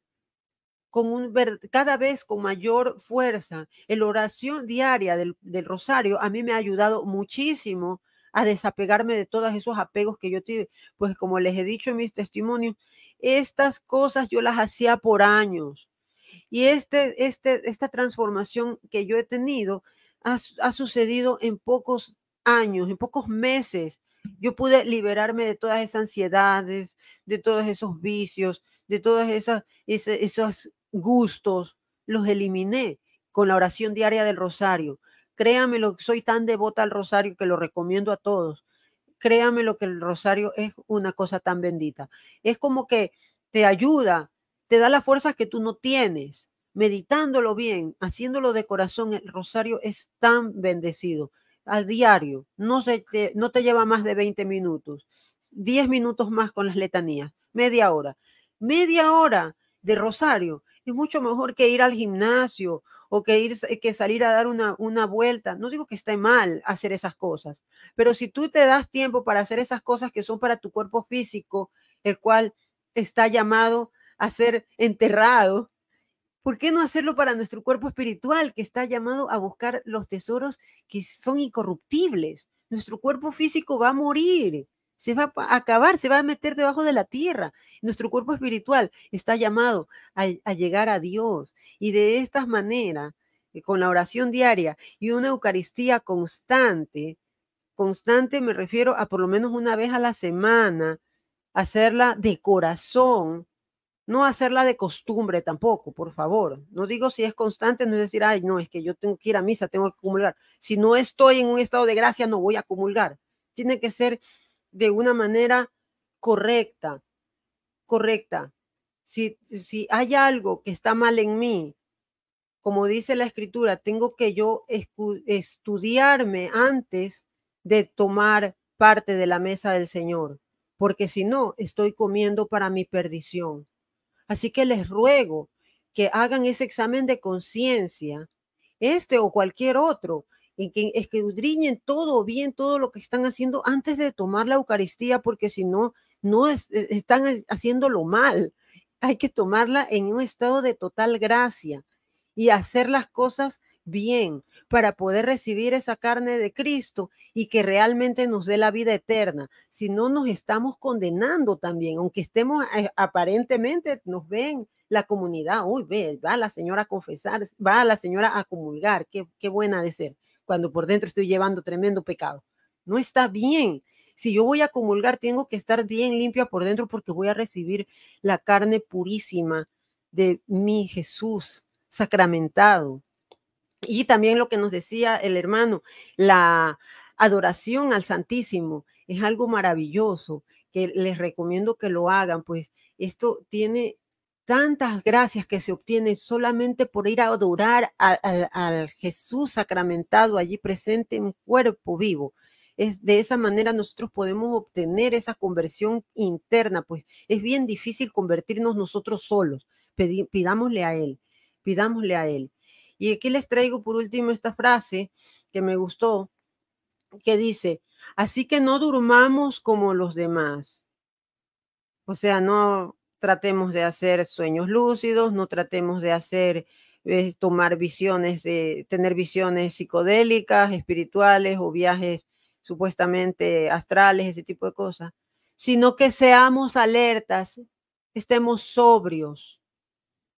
cada vez con mayor fuerza. La oración diaria del rosario a mí me ha ayudado muchísimo a desapegarme de todos esos apegos que yo tuve. Pues como les he dicho en mis testimonios, estas cosas yo las hacía por años. Y esta transformación que yo he tenido ha sucedido en pocos años, en pocos meses. Yo pude liberarme de todas esas ansiedades, de todos esos vicios, de todos esos gustos. Los eliminé con la oración diaria del rosario. Créanme, soy tan devota al rosario que lo recomiendo a todos. Créanme lo que el rosario es una cosa tan bendita. Es como que te ayuda, te da las fuerzas que tú no tienes. Meditándolo bien, haciéndolo de corazón, el rosario es tan bendecido. A diario, no te lleva más de 20 minutos, 10 minutos más con las letanías, media hora de rosario. Es mucho mejor que ir al gimnasio o que salir a dar una vuelta. No digo que esté mal hacer esas cosas, pero si tú te das tiempo para hacer esas cosas que son para tu cuerpo físico, el cual está llamado a ser enterrado, ¿por qué no hacerlo para nuestro cuerpo espiritual, que está llamado a buscar los tesoros que son incorruptibles? Nuestro cuerpo físico va a morir, se va a acabar, se va a meter debajo de la tierra. Nuestro cuerpo espiritual está llamado a llegar a Dios. Y de esta manera, con la oración diaria y una Eucaristía constante, Constante me refiero a por lo menos una vez a la semana, hacerla de corazón, no hacerla de costumbre tampoco, por favor. No digo si es constante, no es decir, ay, no, es que yo tengo que ir a misa, tengo que comulgar. Si no estoy en un estado de gracia, no voy a comulgar. Tiene que ser de una manera correcta. Si hay algo que está mal en mí, como dice la escritura, tengo que yo estudiarme antes de tomar parte de la mesa del Señor, porque si no, estoy comiendo para mi perdición. Así que les ruego que hagan ese examen de conciencia, este o cualquier otro, y que escudriñen todo bien, todo lo que están haciendo antes de tomar la Eucaristía, porque si no, están haciéndolo mal. Hay que tomarla en un estado de total gracia y hacer las cosas bien para poder recibir esa carne de Cristo y que realmente nos dé la vida eterna. Si no, nos estamos condenando también, aunque estemos aparentemente, nos ven la comunidad, uy, ve, va la señora a confesar, va la señora a comulgar, qué buena de ser, cuando por dentro estoy llevando tremendo pecado. No está bien. Si yo voy a comulgar, tengo que estar bien limpia por dentro porque voy a recibir la carne purísima de mi Jesús sacramentado. Y también lo que nos decía el hermano, la adoración al Santísimo es algo maravilloso que les recomiendo que lo hagan, pues esto tiene tantas gracias que se obtiene solamente por ir a adorar al Jesús sacramentado allí presente en cuerpo vivo. De esa manera nosotros podemos obtener esa conversión interna, pues es bien difícil convertirnos nosotros solos. Pidámosle a Él, pidámosle a Él. Y aquí les traigo por último esta frase que me gustó, que dice, así que no durmamos como los demás. O sea, no tratemos de hacer sueños lúcidos, no tratemos de hacer, tomar visiones, tener visiones psicodélicas, espirituales o viajes supuestamente astrales, ese tipo de cosas, sino que seamos alertas, estemos sobrios.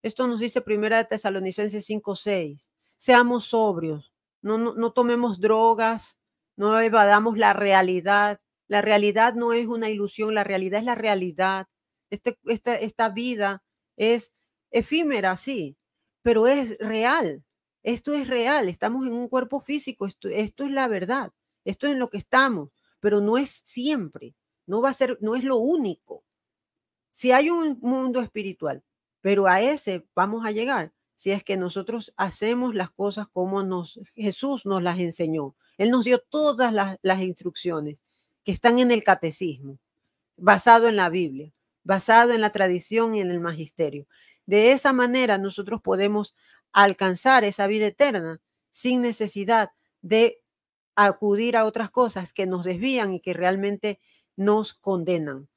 Esto nos dice Primera de Tesalonicenses 5:6. Seamos sobrios, no tomemos drogas, no evadamos la realidad. La realidad no es una ilusión, la realidad es la realidad. Esta vida es efímera, sí, pero es real. Esto es real, estamos en un cuerpo físico, esto es la verdad, esto es en lo que estamos, pero no es siempre, no va a ser, no es lo único. Si hay un mundo espiritual, pero a ese vamos a llegar si es que nosotros hacemos las cosas como Jesús nos las enseñó. Él nos dio todas las instrucciones que están en el catecismo, basado en la Biblia, basado en la tradición y en el magisterio. De esa manera nosotros podemos alcanzar esa vida eterna sin necesidad de acudir a otras cosas que nos desvían y que realmente nos condenan.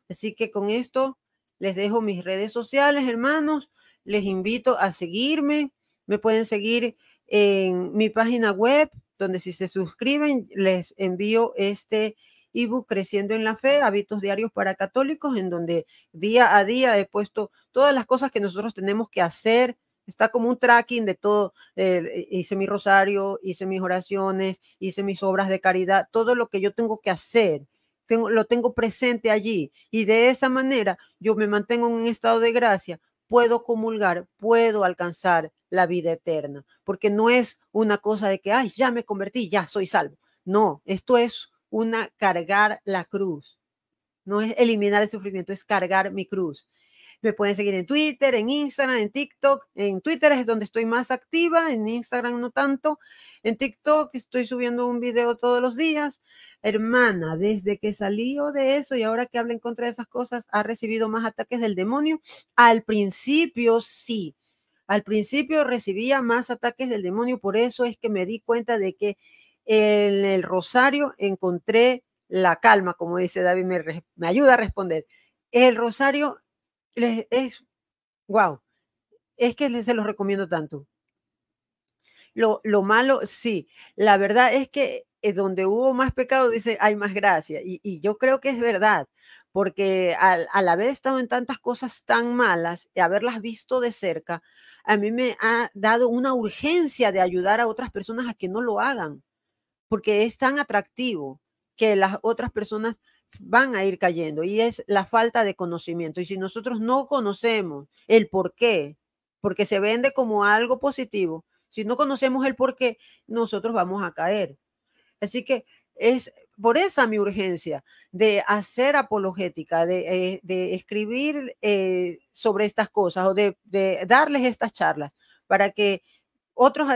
Así que con esto les dejo mis redes sociales, hermanos. Les invito a seguirme. Me pueden seguir en mi página web, donde si se suscriben, les envío este ebook Creciendo en la Fe, Hábitos Diarios para Católicos, en donde día a día he puesto todas las cosas que nosotros tenemos que hacer. Está como un tracking de todo. Hice mi rosario, hice mis oraciones, hice mis obras de caridad, todo lo que yo tengo que hacer. Lo tengo presente allí y de esa manera yo me mantengo en un estado de gracia, puedo comulgar, puedo alcanzar la vida eterna, porque no es una cosa de que, ay, ya me convertí, ya soy salvo. No, esto es cargar la cruz, no es eliminar el sufrimiento, es cargar mi cruz. Me pueden seguir en Twitter, en Instagram, en TikTok. En Twitter es donde estoy más activa, en Instagram no tanto. En TikTok estoy subiendo un video todos los días. Hermana, desde que salió de eso y ahora que habla en contra de esas cosas, ha recibido más ataques del demonio. Al principio sí. Al principio recibía más ataques del demonio, por eso es que me di cuenta de que en el rosario encontré la calma, como dice David, me ayuda a responder. El rosario es wow, es que se los recomiendo tanto. Lo malo, sí, la verdad es que donde hubo más pecado, dice, hay más gracia. Y yo creo que es verdad, porque al haber estado en tantas cosas tan malas y haberlas visto de cerca, a mí me ha dado una urgencia de ayudar a otras personas a que no lo hagan. porque es tan atractivo que las otras personas van a ir cayendo, y es la falta de conocimiento. Y si nosotros no conocemos el por qué, porque se vende como algo positivo, si no conocemos el por qué, nosotros vamos a caer. Así que es por esa mi urgencia de hacer apologética, de escribir sobre estas cosas, o de darles estas charlas para que otros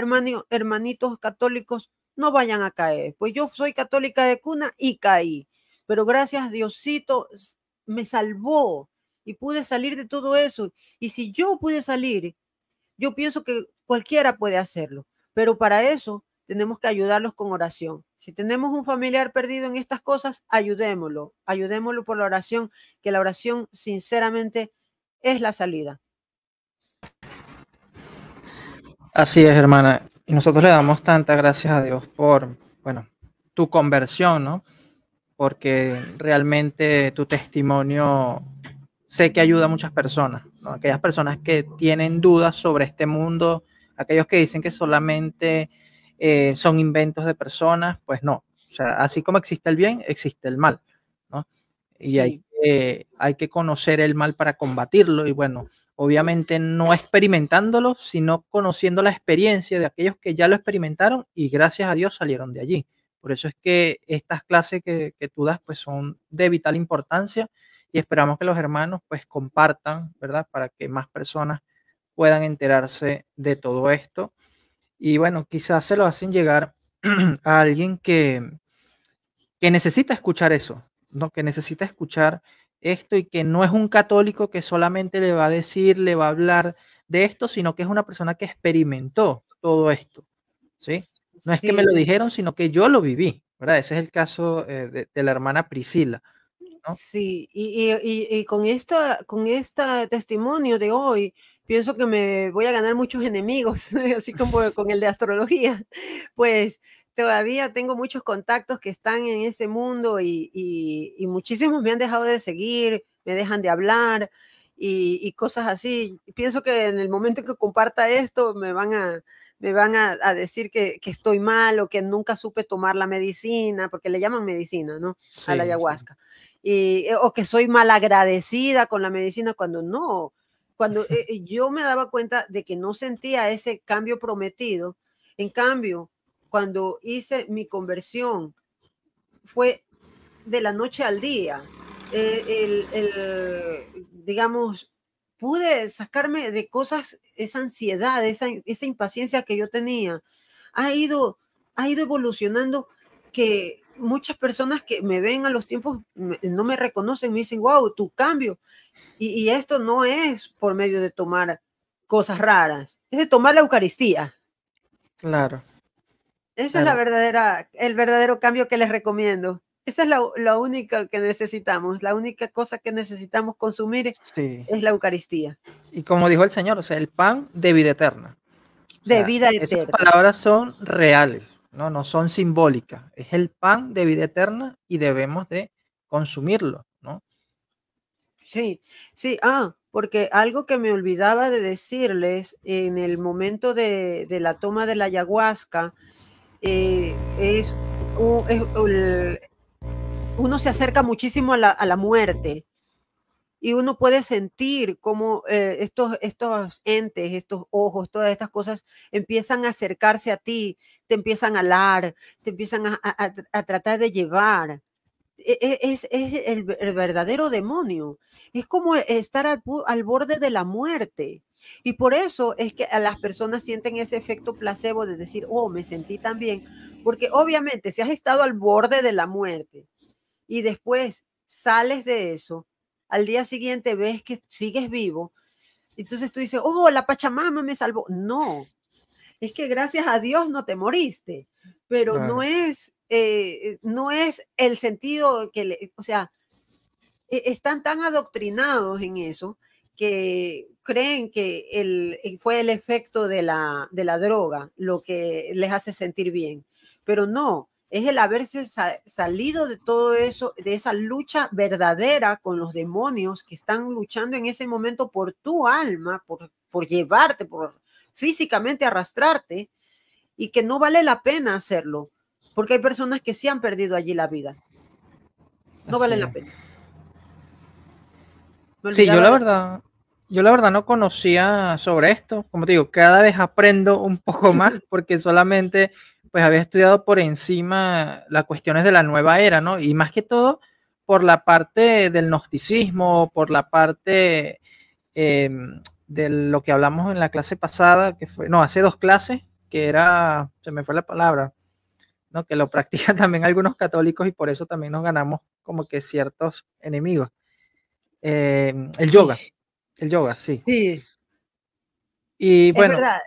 hermanitos católicos no vayan a caer. Pues yo soy católica de cuna y caí, pero gracias a Diosito me salvó y pude salir de todo eso. Y si yo pude salir, yo pienso que cualquiera puede hacerlo, pero para eso tenemos que ayudarlos con oración. Si tenemos un familiar perdido en estas cosas, ayudémoslo por la oración, que la oración sinceramente es la salida. Así es, hermana. Y nosotros le damos tantas gracias a Dios por, bueno, tu conversión, ¿no? Porque realmente tu testimonio sé que ayuda a muchas personas, ¿no? Aquellas personas que tienen dudas sobre este mundo, aquellos que dicen que solamente son inventos de personas, pues no. O sea, así como existe el bien, existe el mal, ¿no? Y Sí. hay que conocer el mal para combatirlo. Y bueno, obviamente no experimentándolo, sino conociendo la experiencia de aquellos que ya lo experimentaron y gracias a Dios salieron de allí. Por eso es que estas clases que tú das pues son de vital importancia y esperamos que los hermanos pues compartan, ¿verdad? Para que más personas puedan enterarse de todo esto. Y bueno, quizás se lo hacen llegar a alguien que necesita escuchar eso, ¿no? Que necesita escuchar esto y que no es un católico que solamente le va a decir, le va a hablar de esto, sino que es una persona que experimentó todo esto, ¿sí? No es que me Sí, lo dijeron, sino que yo lo viví, ¿verdad? Ese es el caso de la hermana Priscila, ¿no? sí, y con esta testimonio de hoy, pienso que me voy a ganar muchos enemigos, así como con el de astrología. Pues todavía tengo muchos contactos que están en ese mundo, y muchísimos me han dejado de seguir, me dejan de hablar y cosas así. Pienso que en el momento en que comparta esto me van a decir que estoy mal, o que nunca supe tomar la medicina, porque le llaman medicina, ¿no? A la Sí, sí, ayahuasca. O que soy malagradecida con la medicina, cuando no. Cuando yo me daba cuenta de que no sentía ese cambio prometido. En cambio, cuando hice mi conversión, fue de la noche al día. Digamos, pude sacarme de cosas, esa ansiedad, esa impaciencia que yo tenía. Ha ido, ha ido evolucionando, que muchas personas que me ven a los tiempos no me reconocen, me dicen, wow, tu cambio. Y esto no es por medio de tomar cosas raras, es de tomar la Eucaristía. claro, Esa es claro, el verdadero cambio que les recomiendo. Esa es la única que necesitamos, la única cosa que necesitamos consumir sí. es la Eucaristía, Y como dijo el Señor, o sea, el pan de vida eterna. O de sea, vida esas eterna. palabras son reales, ¿no? No son simbólicas. Es el pan de vida eterna y debemos de consumirlo, ¿no? Sí, sí, porque algo que me olvidaba de decirles en el momento de la toma de la ayahuasca, es, uno se acerca muchísimo a la muerte. Y uno puede sentir cómo estos entes, estos ojos, todas estas cosas empiezan a acercarse a ti, te empiezan a alar, te empiezan a tratar de llevar. Es el verdadero demonio. Es como estar al borde de la muerte. Y por eso es que a las personas sienten ese efecto placebo de decir, oh, me sentí tan bien. Porque obviamente si has estado al borde de la muerte y después sales de eso, al día siguiente ves que sigues vivo, entonces tú dices, oh, la Pachamama me salvó. No, es que gracias a Dios no te moriste, pero Claro. no es el sentido o sea, están tan adoctrinados en eso que creen que fue el efecto de la droga lo que les hace sentir bien, pero no, es el haberse salido de todo eso, de esa lucha verdadera con los demonios que están luchando en ese momento por tu alma, por llevarte, por físicamente arrastrarte, y que no vale la pena hacerlo, porque hay personas que sí han perdido allí la vida. No vale la pena. Sí, yo la verdad no conocía sobre esto. Como te digo, cada vez aprendo un poco más porque solamente pues había estudiado por encima las cuestiones de la nueva era, ¿no? Y más que todo por la parte del gnosticismo, por la parte de lo que hablamos en la clase pasada, que fue, no, hace 2 clases, que era, se me fue la palabra, ¿no? Que lo practican también algunos católicos y por eso también nos ganamos como que ciertos enemigos. El yoga, sí. Sí. Y bueno, es verdad.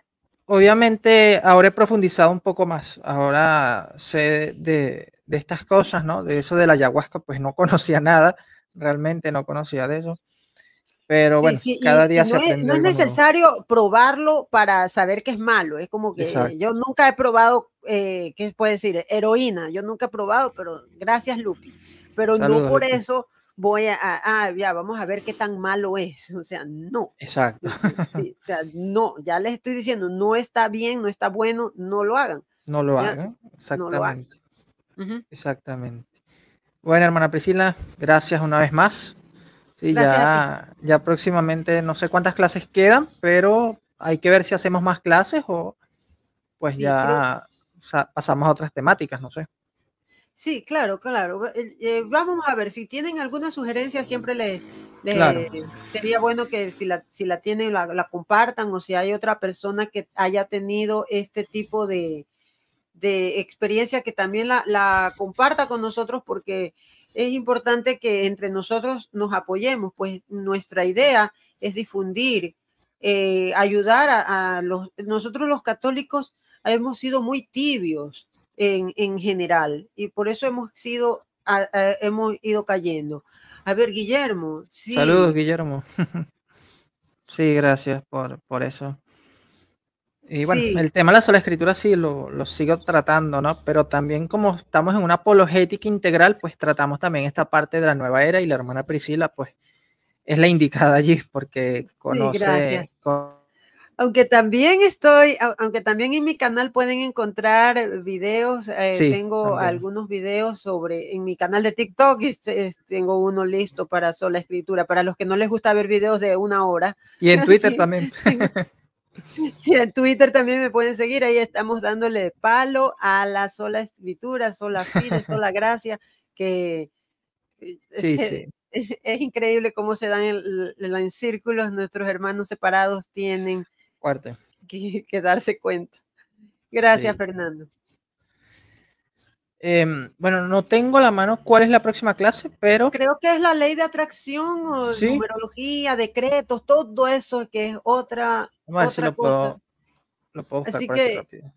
obviamente ahora he profundizado un poco más. Ahora sé de estas cosas, ¿no? De eso de la ayahuasca, pues no conocía nada. Realmente no conocía de eso. Pero bueno, Sí, cada día se no aprende no es algo nuevo. necesario probarlo para saber que es malo. Es como que Exacto. yo nunca he probado, ¿qué puede decir? Heroína. Yo nunca he probado, pero gracias, Lupi. Pero no Saludos, por Lupi. eso voy ya, vamos a ver qué tan malo es. O sea, no. Exacto. Sí, o sea, no, ya les estoy diciendo, no está bien, no está bueno, no lo hagan. No lo ¿Ya? hagan, No lo hagan. exactamente. Exactamente. Bueno, hermana Priscila, gracias una vez más. Sí, Gracias a ti. ya próximamente no sé cuántas clases quedan, pero hay que ver si hacemos más clases o pues Sí, ya pasamos a otras temáticas, no sé. sí, claro. Vamos a ver, si tienen alguna sugerencia, siempre Claro. sería bueno que si la tienen, la compartan, o si hay otra persona que haya tenido este tipo de experiencia, que también la comparta con nosotros, porque es importante que entre nosotros nos apoyemos, pues nuestra idea es difundir, ayudar nosotros los católicos hemos sido muy tibios en general, y por eso hemos ido cayendo. A ver, Guillermo, Saludos, sí. Guillermo. Sí, gracias por eso. Y bueno, Sí, el tema de la sola escritura sí lo sigo tratando, ¿no? Pero también como estamos en una apologética integral, pues tratamos también esta parte de la nueva era y la hermana Priscila, pues es la indicada allí porque sí, conoce. gracias. Aunque también en mi canal pueden encontrar videos, Sí, tengo también. algunos videos en mi canal de TikTok, tengo uno listo para sola escritura, para los que no les gusta ver videos de 1 hora. Y en Twitter Sí, también. sí, en Twitter también me pueden seguir, ahí estamos dándole palo a la sola escritura, sola fide, sola gracia, que Sí, sí. es increíble cómo se dan en círculos, nuestros hermanos separados tienen Fuerte. que darse cuenta. Gracias, Sí. Fernando. Bueno, no tengo a la mano cuál es la próxima clase, pero Creo que es la ley de atracción o sí. numerología, decretos, todo eso que es otra Vamos a ver si lo cosa. puedo buscar Así por aquí que rápido.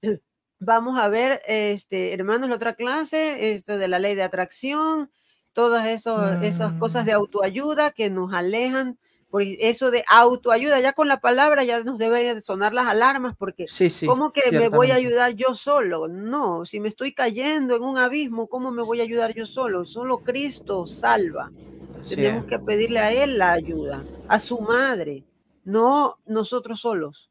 vamos a ver, hermanos, la otra clase, esto de la ley de atracción, todas esas cosas de autoayuda que nos alejan. Por eso de autoayuda, ya con la palabra ya nos debe de sonar las alarmas, porque Sí, sí, ¿cómo que me voy a ciertamente. ayudar yo solo? No, si me estoy cayendo en un abismo, ¿cómo me voy a ayudar yo solo? Solo Cristo salva. Así es. Tenemos que pedirle a Él la ayuda, a su madre, no nosotros solos.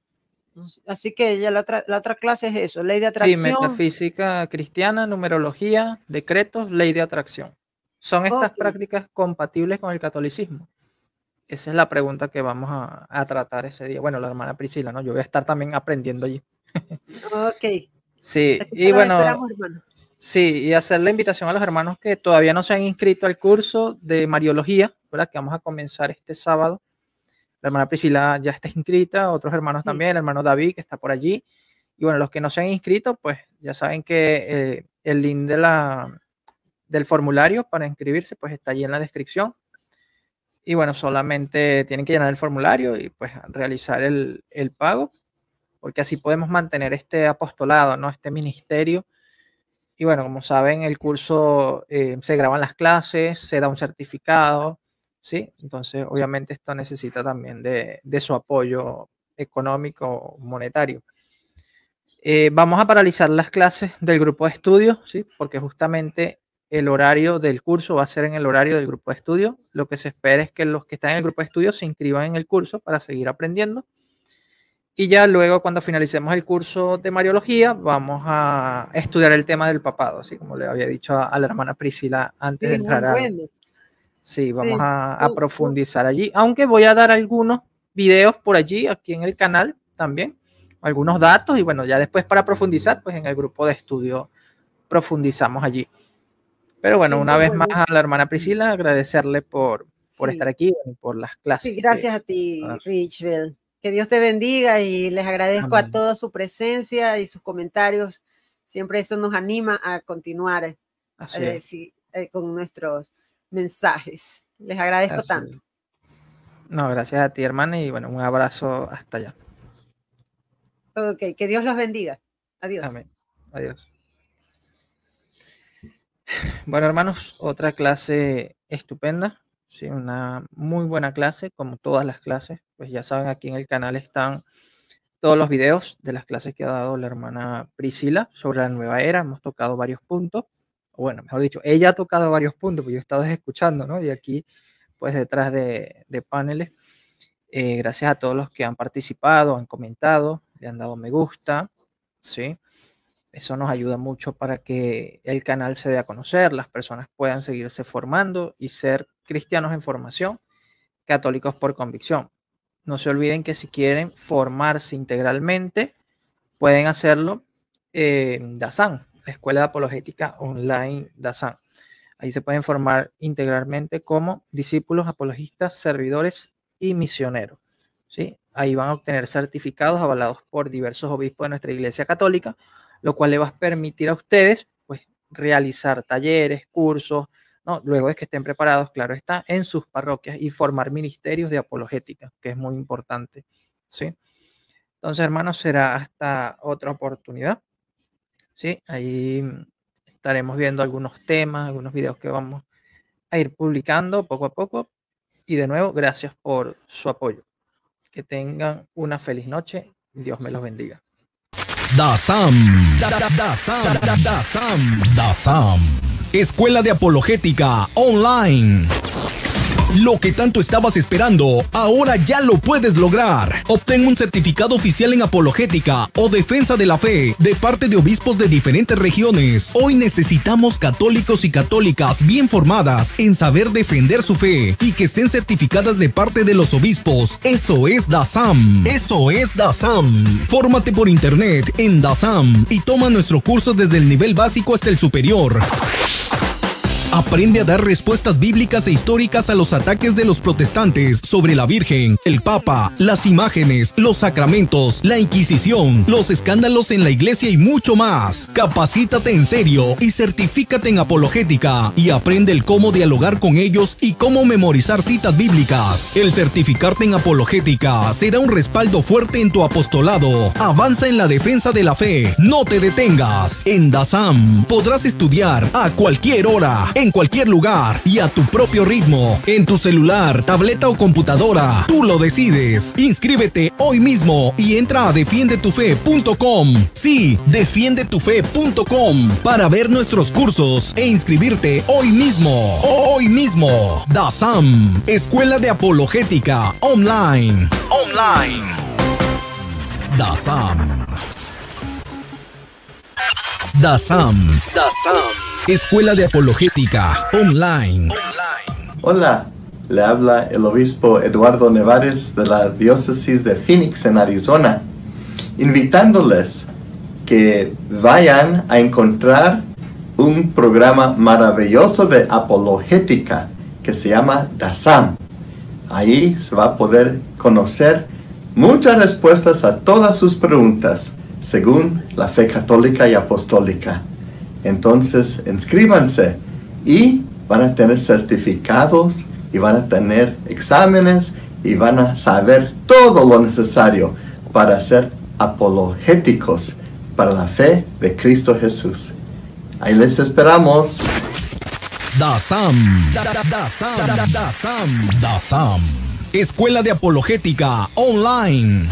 Así que ya la otra clase es eso, ley de Sí, atracción. metafísica cristiana, numerología, decretos, ley de atracción. ¿Son estas Ok, prácticas compatibles con el catolicismo? Esa es la pregunta que vamos a tratar ese día. Bueno, la hermana Priscila, ¿no? Yo voy a estar también aprendiendo allí. ok. Sí, Aquí te y los bueno, esperamos, hermano. sí, y hacer la invitación a los hermanos que todavía no se han inscrito al curso de Mariología, ¿verdad? Que vamos a comenzar este sábado. La hermana Priscila ya está inscrita, otros hermanos Sí. también, el hermano David que está por allí. Y bueno, los que no se han inscrito, pues ya saben que el link del formulario para inscribirse, pues está allí en la descripción. Y bueno, solamente tienen que llenar el formulario y pues realizar el pago, porque así podemos mantener este apostolado, ¿no? Este ministerio. Y bueno, como saben, el curso se graban las clases, se da un certificado, ¿sí? Entonces, obviamente esto necesita también de su apoyo económico, monetario. Vamos a paralizar las clases del grupo de estudio, ¿sí? Porque justamente el horario del curso va a ser en el horario del grupo de estudio. Lo que se espera es que los que están en el grupo de estudio se inscriban en el curso para seguir aprendiendo. Y ya luego, cuando finalicemos el curso de Mariología, vamos a estudiar el tema del papado, así como le había dicho a la hermana Priscila antes de entrar Sí, vamos a profundizar allí, aunque voy a dar algunos videos por allí, aquí en el canal también, algunos datos, y bueno, ya después para profundizar, pues en el grupo de estudio profundizamos allí. Pero bueno, una vez más a la hermana Priscila, agradecerle por estar aquí y por las clases. Sí, gracias a ti, Richbel. Que Dios te bendiga y les agradezco a todos su presencia y sus comentarios. Siempre eso nos anima a continuar con nuestros mensajes. Les agradezco tanto. No, gracias a ti, hermana, y bueno, un abrazo hasta allá. Ok, que Dios los bendiga. Adiós. Amén. Adiós. Bueno, hermanos, otra clase estupenda. Sí, una muy buena clase, como todas las clases. Pues ya saben, aquí en el canal están todos los videos de las clases que ha dado la hermana Priscila sobre la nueva era. Hemos tocado varios puntos. Bueno, mejor dicho, ella ha tocado varios puntos, porque yo he estado escuchando, ¿no? Y aquí, pues detrás de paneles. Gracias a todos los que han participado, han comentado, le han dado me gusta, ¿sí? Eso nos ayuda mucho para que el canal se dé a conocer, las personas puedan seguirse formando y ser cristianos en formación, católicos por convicción. No se olviden que si quieren formarse integralmente, pueden hacerlo en DASAN, la Escuela de Apologética Online DASAN. Ahí se pueden formar integralmente como discípulos, apologistas, servidores y misioneros, ¿sí? Ahí van a obtener certificados avalados por diversos obispos de nuestra Iglesia Católica, lo cual le va a permitir a ustedes pues realizar talleres, cursos, ¿no? Luego de que estén preparados, claro está, en sus parroquias y formar ministerios de apologética, que es muy importante, ¿sí? Entonces, hermanos, será hasta otra oportunidad, ¿sí? Ahí estaremos viendo algunos temas, algunos videos que vamos a ir publicando poco a poco. Y de nuevo, gracias por su apoyo. Que tengan una feliz noche. Dios me los bendiga. DASAM. Escuela de Apologética Online. Lo que tanto estabas esperando, ahora ya lo puedes lograr. Obtén un certificado oficial en apologética o defensa de la fe de parte de obispos de diferentes regiones. Hoy necesitamos católicos y católicas bien formadas en saber defender su fe y que estén certificadas de parte de los obispos. Eso es DASAM. Fórmate por internet en DASAM y toma nuestro curso desde el nivel básico hasta el superior. Aprende a dar respuestas bíblicas e históricas a los ataques de los protestantes sobre la Virgen, el Papa, las imágenes, los sacramentos, la Inquisición, los escándalos en la iglesia y mucho más. Capacítate en serio y certifícate en apologética y aprende el cómo dialogar con ellos y cómo memorizar citas bíblicas. El certificarte en apologética será un respaldo fuerte en tu apostolado. Avanza en la defensa de la fe. No te detengas. En DASAM podrás estudiar a cualquier hora, en cualquier lugar y a tu propio ritmo, en tu celular, tableta o computadora. Tú lo decides. Inscríbete hoy mismo y entra a defiendetufe.com. Sí, defiendetufe.com para ver nuestros cursos e inscribirte hoy mismo. Hoy mismo. DASAM, Escuela de Apologética Online. DASAM. Escuela de Apologética Online. Hola, le habla el obispo Eduardo Nevares de la diócesis de Phoenix en Arizona, invitándoles que vayan a encontrar un programa maravilloso de apologética que se llama DASAM. Ahí se va a poder conocer muchas respuestas a todas sus preguntas según la fe católica y apostólica. Entonces, inscríbanse y van a tener certificados y van a tener exámenes y van a saber todo lo necesario para ser apologéticos para la fe de Cristo Jesús. Ahí les esperamos. DASAM. Escuela de Apologética Online.